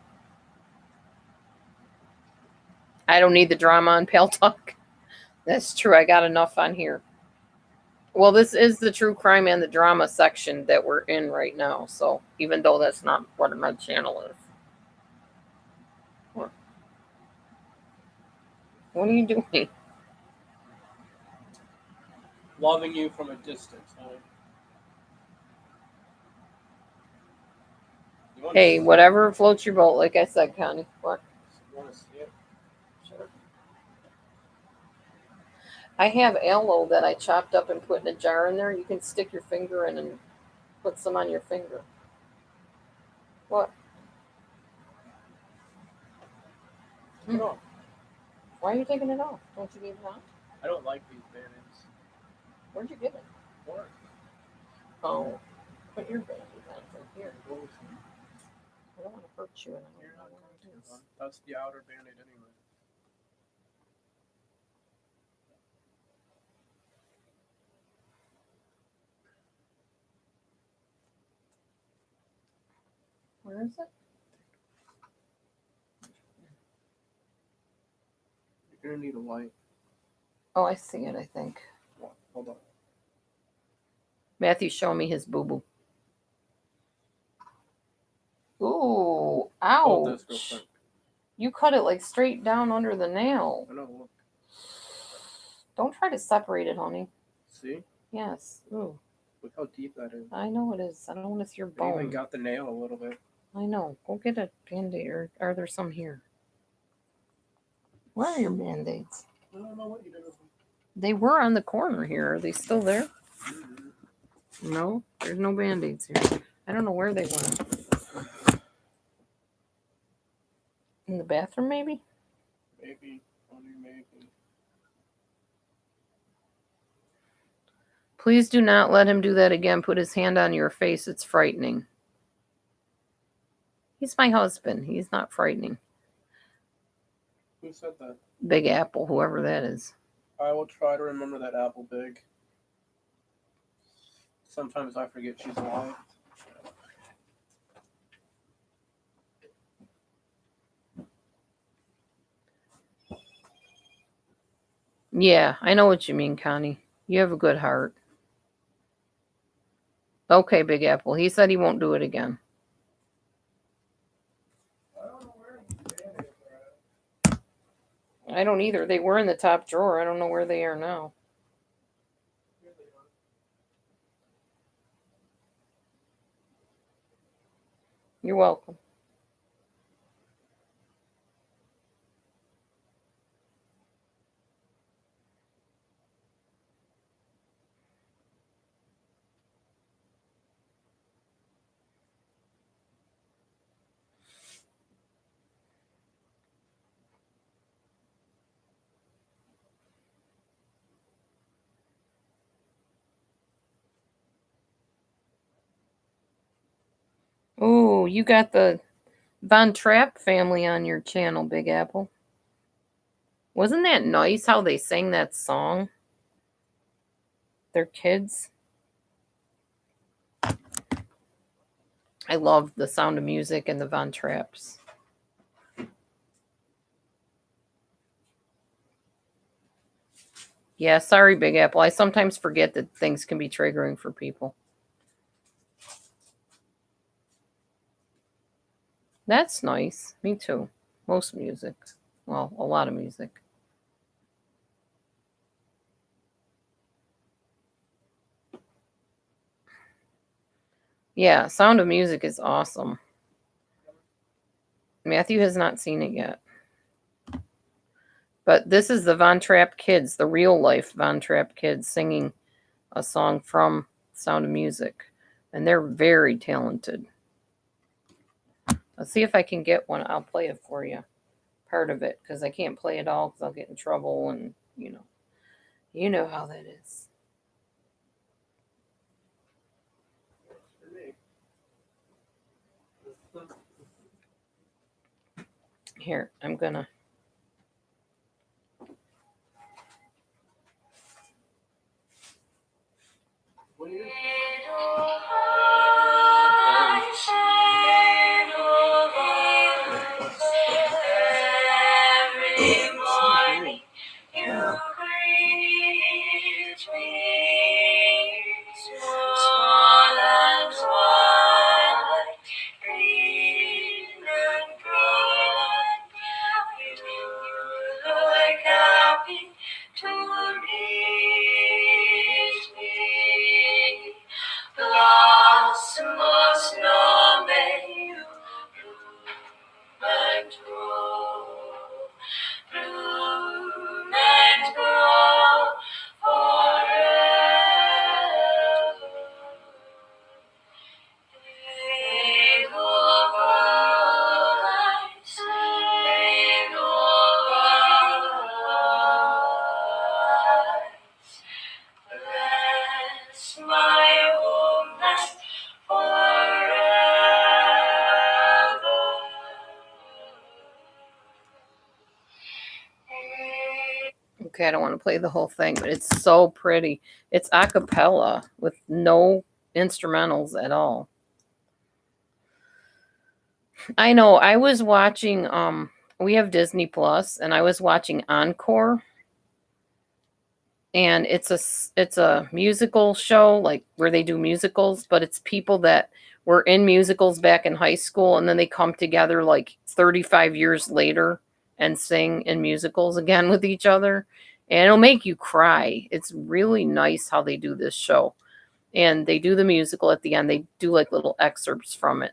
I don't need the drama on Pale Talk. That's true. I got enough on here. Well, this is the true crime and the drama section that we're in right now. So even though that's not what my channel is. What are you doing? Loving you from a distance, huh? Hey, whatever floats your boat, like I said, Connie. What? You want to see it? Sure. I have aloe that I chopped up and put in a jar in there. You can stick your finger in and put some on your finger. What? Take it off. Why are you taking it off? Don't you need it on? I don't like these band-aids. Where'd you get it? What? Oh, put your band-aid on from here. I don't want to hurt you. And I You're don't not know what going it to. is. That's the outer band-aid anyway. Where is it? You're going to need a light. Oh, I see it, I think. What? Hold on. Matthew's showing me his boo-boo. Ooh, Hold this real ouch. quick. You cut it like straight down under the nail. I know, look. Don't try to separate it, honey. See? Yes. Ooh, Look how deep that is. I know it is. I don't want to see your It bone. even got the nail a little bit. I know. Go get a Band-Aid, or are there some here? Where are your Band-Aids? I don't know what you did with them. They were on the corner here. Are they still there? Mm-hmm. No, there's no Band-Aids here. I don't know where they went. In the bathroom, maybe? Maybe. Only maybe. Please do not let him do that again. Put his hand on your face. It's frightening. He's my husband. He's not frightening. Who said that? Big Apple, whoever that is. I will try to remember that Apple Big. Sometimes I forget she's alive. Yeah, I know what you mean, Connie. You have a good heart. Okay, Big Apple. He said he won't do it again. I don't know where the Band-Aids are at. I don't either. They were in the top drawer. I don't know where they are now. Here they are. You're welcome. Oh, you got the Von Trapp family on your channel, Big Apple. Wasn't that nice how they sang that song? Their kids. I love the Sound of Music and the Von Trapps. Yeah, sorry, Big Apple. I sometimes forget that things can be triggering for people. That's nice. Me too. Most music. Well, a lot of music. Yeah, Sound of Music is awesome. Matthew has not seen it yet. But this is the Von Trapp kids, the real life Von Trapp kids singing a song from Sound of Music. And they're very talented. Let's see if I can get one. I'll play it for you. Part of it, because I can't play it all because I'll get in trouble, and you know how that is. Here, I'm gonna. Every morning you greet me, small and white, green and bright. You look happy to meet me. Blossom of snow, may you bloom and grow, bloom and grow forever. Fade over lights, fade over lights. Bless my homeland forever. Okay, I don't want to play the whole thing, but it's so pretty. It's a cappella with no instrumentals at all. I know. I was watching we have Disney Plus, and I was watching Encore. And it's a musical show, like where they do musicals, but it's people that were in musicals back in high school, and then they come together like 35 years later and sing in musicals again with each other. and it'll make you cry. It's really nice how they do this show. And they do the musical at the end. They do like little excerpts from it,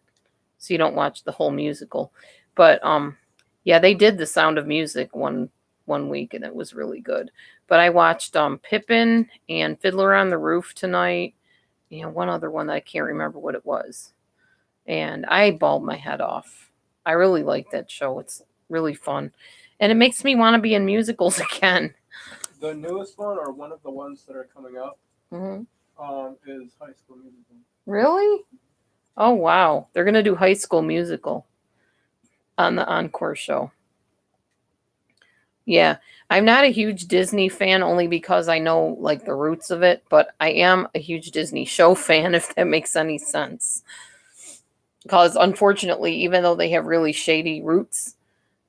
so you don't watch the whole musical. But yeah, they did The Sound of Music one week, and it was really good. But I watched Pippin and Fiddler on the Roof tonight. One other one that I can't remember what it was. And I bawled my head off. I really like that show. It's really fun. And it makes me want to be in musicals again. The newest one, or one of the ones that are coming up, Mm-hmm. is High School Musical. Really? Oh, wow. They're going to do High School Musical on the Encore show. Yeah. I'm not a huge Disney fan only because I know like the roots of it, but I am a huge Disney show fan, if that makes any sense. Because unfortunately, even though they have really shady roots,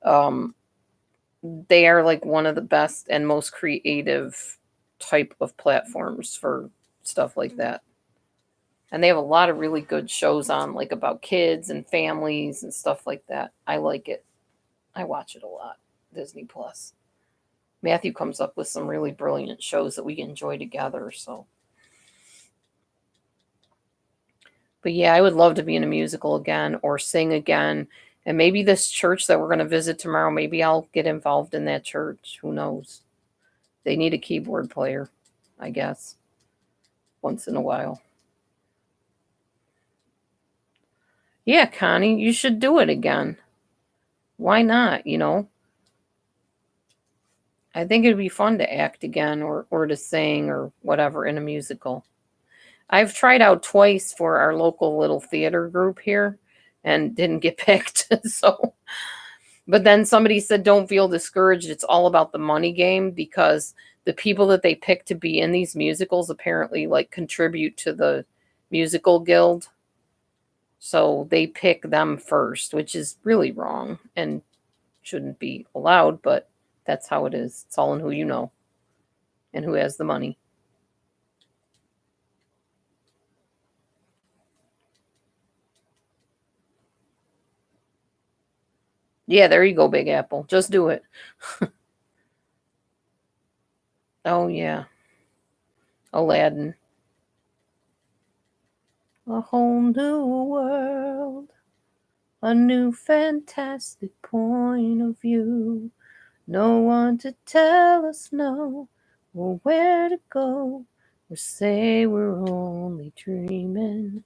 they are like one of the best and most creative type of platforms for stuff like that. And they have a lot of really good shows on, like about kids and families and stuff like that. I like it. I watch it a lot. Disney Plus. Matthew comes up with some really brilliant shows that we enjoy together. So, but yeah, I would love to be in a musical again or sing again. And maybe this church that we're going to visit tomorrow, maybe I'll get involved in that church. Who knows? They need a keyboard player, I guess, once in a while. Yeah, Connie, you should do it again. Why not, I think it'd be fun to act again or to sing or whatever in a musical. I've tried out twice for our local little theater group here and didn't get picked. But then somebody said, don't feel discouraged. It's all about the money game, because the people that they pick to be in these musicals apparently like contribute to the musical guild. So they pick them first, which is really wrong and shouldn't be allowed, but that's how it is. It's all in who you know and who has the money. Yeah, there you go, Big Apple. Just do it. Oh, yeah. Aladdin. A whole new world. A new fantastic point of view. No one to tell us no or where to go or say we're only dreaming.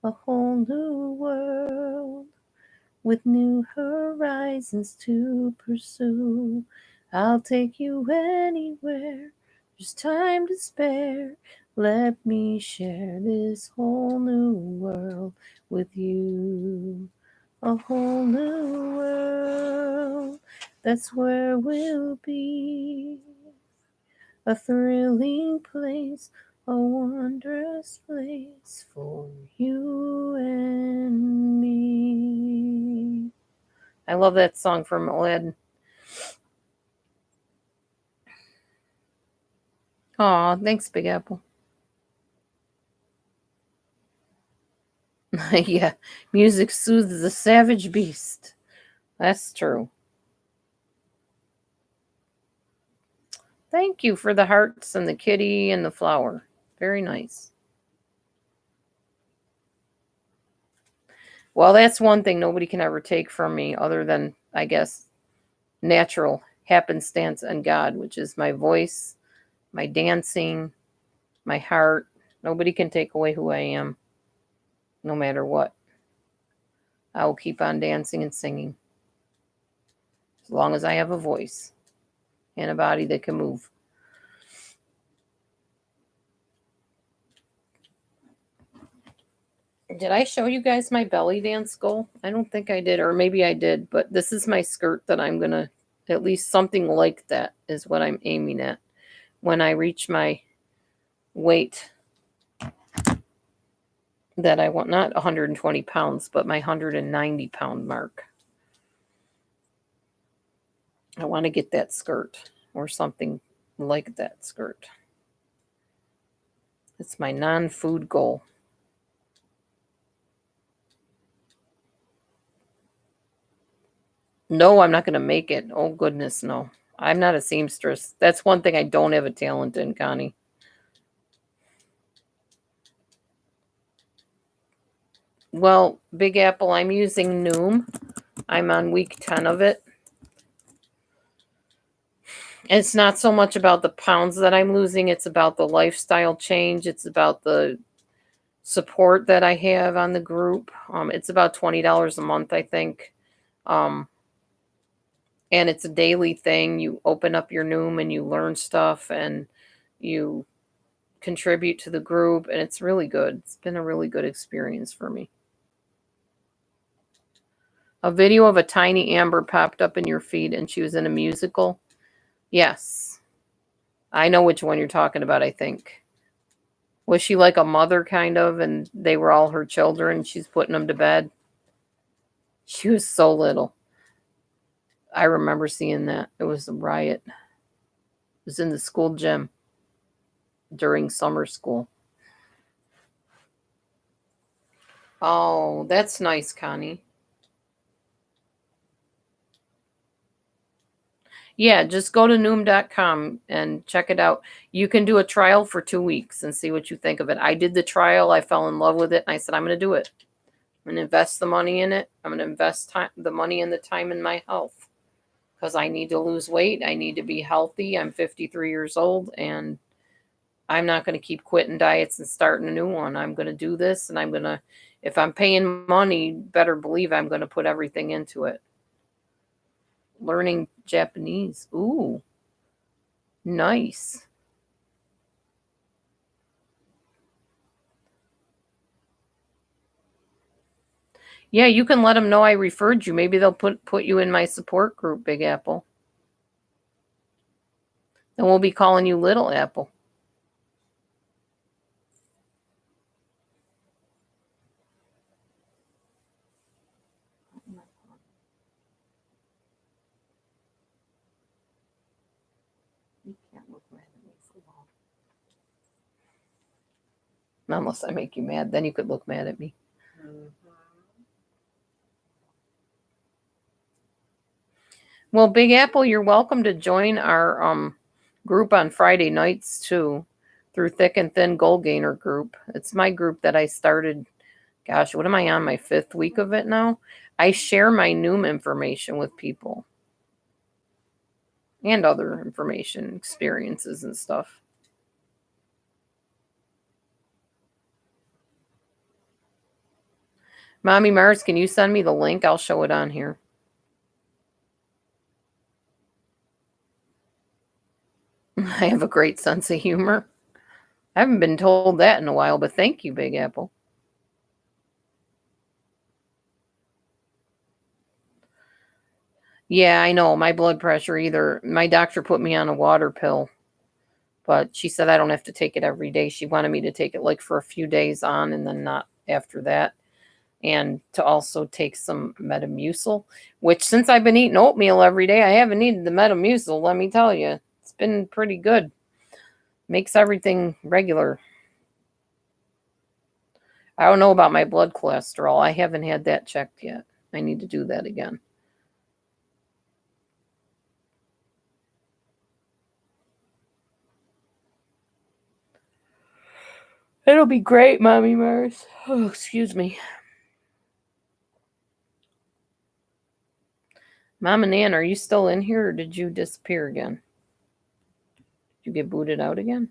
A whole new world with new horizons to pursue. I'll take you anywhere, there's time to spare. Let me share this whole new world with you. A whole new world, that's where we'll be. A thrilling place, a wondrous place for you and me. I love that song from Aladdin. Aw, thanks, Big Apple. Yeah, music soothes the savage beast. That's true. Thank you for the hearts and the kitty and the flower. Very nice. Well, that's one thing nobody can ever take from me other than, I guess, natural happenstance and God, which is my voice, my dancing, my heart. Nobody can take away who I am, no matter what. I will keep on dancing and singing as long as I have a voice and a body that can move. Did I show you guys my belly dance goal? I don't think I did, or maybe I did, but this is my skirt that I'm going to, at least something like that is what I'm aiming at when I reach my weight that I want, not 120 pounds, but my 190 pound mark. I want to get that skirt or something like that skirt. It's my non-food goal. No, I'm not going to make it. Oh, goodness, no. I'm not a seamstress. That's one thing I don't have a talent in, Connie. Well, Big Apple, I'm using Noom. I'm on week 10 of it. It's not so much about the pounds that I'm losing. It's about the lifestyle change. It's about the support that I have on the group. It's about $20 a month, I think. And it's a daily thing. You open up your Noom and you learn stuff and you contribute to the group. And it's really good. It's been a really good experience for me. A video of a tiny Amber popped up in your feed and she was in a musical. Yes. I know which one you're talking about, I think. Was she like a mother kind of and they were all her children? She's putting them to bed. She was so little. I remember seeing that. It was a riot. It was in the school gym during summer school. Oh, that's nice, Connie. Yeah, just go to Noom.com and check it out. You can do a trial for 2 weeks and see what you think of it. I did the trial. I fell in love with it. And I said, I'm going to do it. I'm going to invest the money in it. I'm going to invest the money and the time in my health because I need to lose weight. I need to be healthy. I'm 53 years old and I'm not going to keep quitting diets and starting a new one. I'm going to do this and I'm going to, if I'm paying money, better believe I'm going to put everything into it. Learning Japanese. Ooh, nice. Yeah, you can let them know I referred you. Maybe they'll put you in my support group, Big Apple. Then we'll be calling you Little Apple. You can't look mad at me for long. Unless I make you mad, then you could look mad at me. Well, Big Apple, you're welcome to join our group on Friday nights too, through Thick and Thin Goal Gainer group. It's my group that I started. Gosh, what am I on my 5th week of it now? I share my Noom information with people and other information, experiences and stuff. Mommy Mars, can you send me the link? I'll show it on here. I have a great sense of humor. I haven't been told that in a while, but thank you, Big Apple. Yeah, I know. My blood pressure either. My doctor put me on a water pill, but she said I don't have to take it every day. She wanted me to take it like for a few days on and then not after that. And to also take some Metamucil, which since I've been eating oatmeal every day, I haven't needed the Metamucil, let me tell you. It's been pretty good. Makes everything regular. I don't know about my blood cholesterol. I haven't had that checked yet. I need to do that again. It'll be great, Mommy Mars. Oh, excuse me. Mom and Nan, are you still in here or did you disappear again? Did you get booted out again?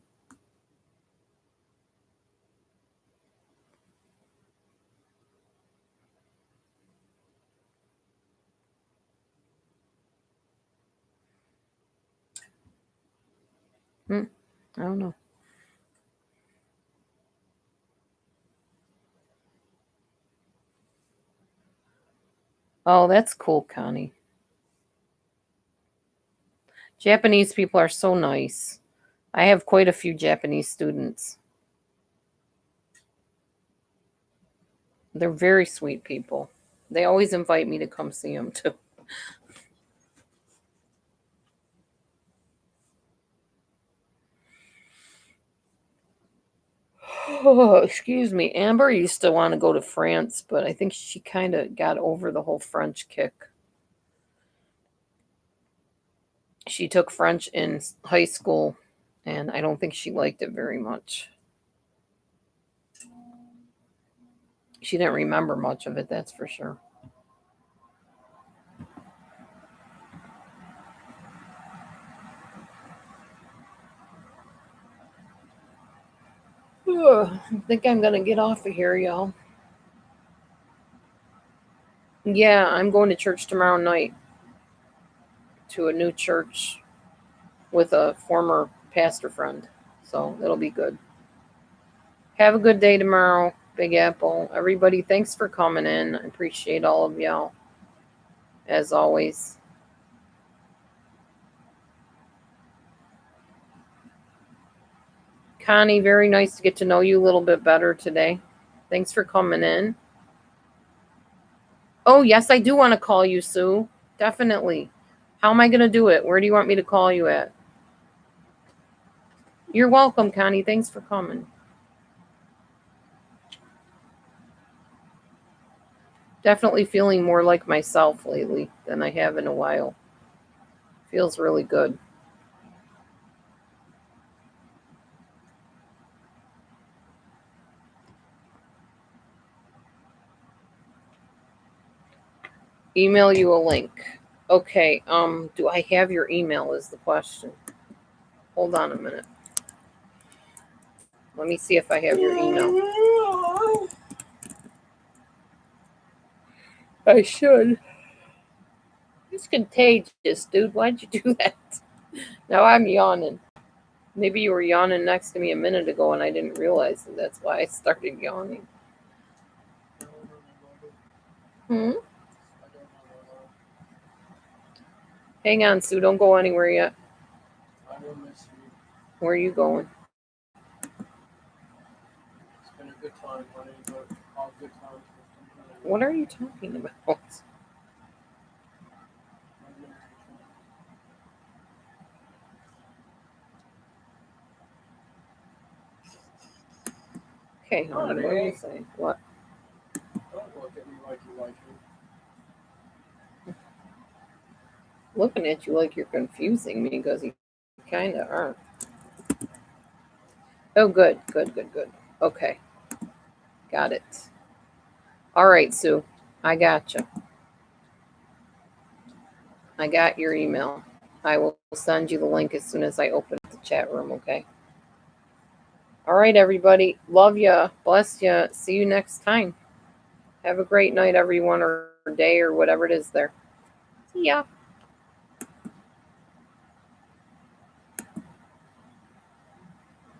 I don't know. Oh, that's cool, Connie. Japanese people are so nice. I have quite a few Japanese students. They're very sweet people. They always invite me to come see them, too. Oh, excuse me. Amber used to want to go to France, but I think she kind of got over the whole French kick. She took French in high school, and I don't think she liked it very much. She didn't remember much of it, that's for sure. I think I'm going to get off of here, y'all. Yeah, I'm going to church tomorrow night, to a new church with a former pastor friend. So it'll be good. Have a good day tomorrow, Big Apple. Everybody, thanks for coming in. I appreciate all of y'all, as always. Connie, very nice to get to know you a little bit better today. Thanks for coming in. Oh, yes, I do want to call you, Sue. Definitely. How am I going to do it? Where do you want me to call you at? You're welcome, Connie. Thanks for coming. Definitely feeling more like myself lately than I have in a while. Feels really good. Email you a link. Okay, do I have your email is the question. Hold on a minute. Let me see if I have your email. I should. It's contagious, dude. Why'd you do that? Now I'm yawning. Maybe you were yawning next to me a minute ago and I didn't realize it. That's why I started yawning. Hang on, Sue. Don't go anywhere yet. I will miss you. Where are you going? It's been a good time, honey, but all good times. What are you talking about? Okay, honey, what are you saying? What? Don't look at me like you like me. Looking at you like you're confusing me because you kind of are. Oh, good. Okay, got it. All right, Sue, I got you. I got your email. I will send you the link as soon as I open the chat room, okay? All right, everybody. Love ya. Bless ya. See you next time. Have a great night, everyone, or day, or whatever it is there. See ya.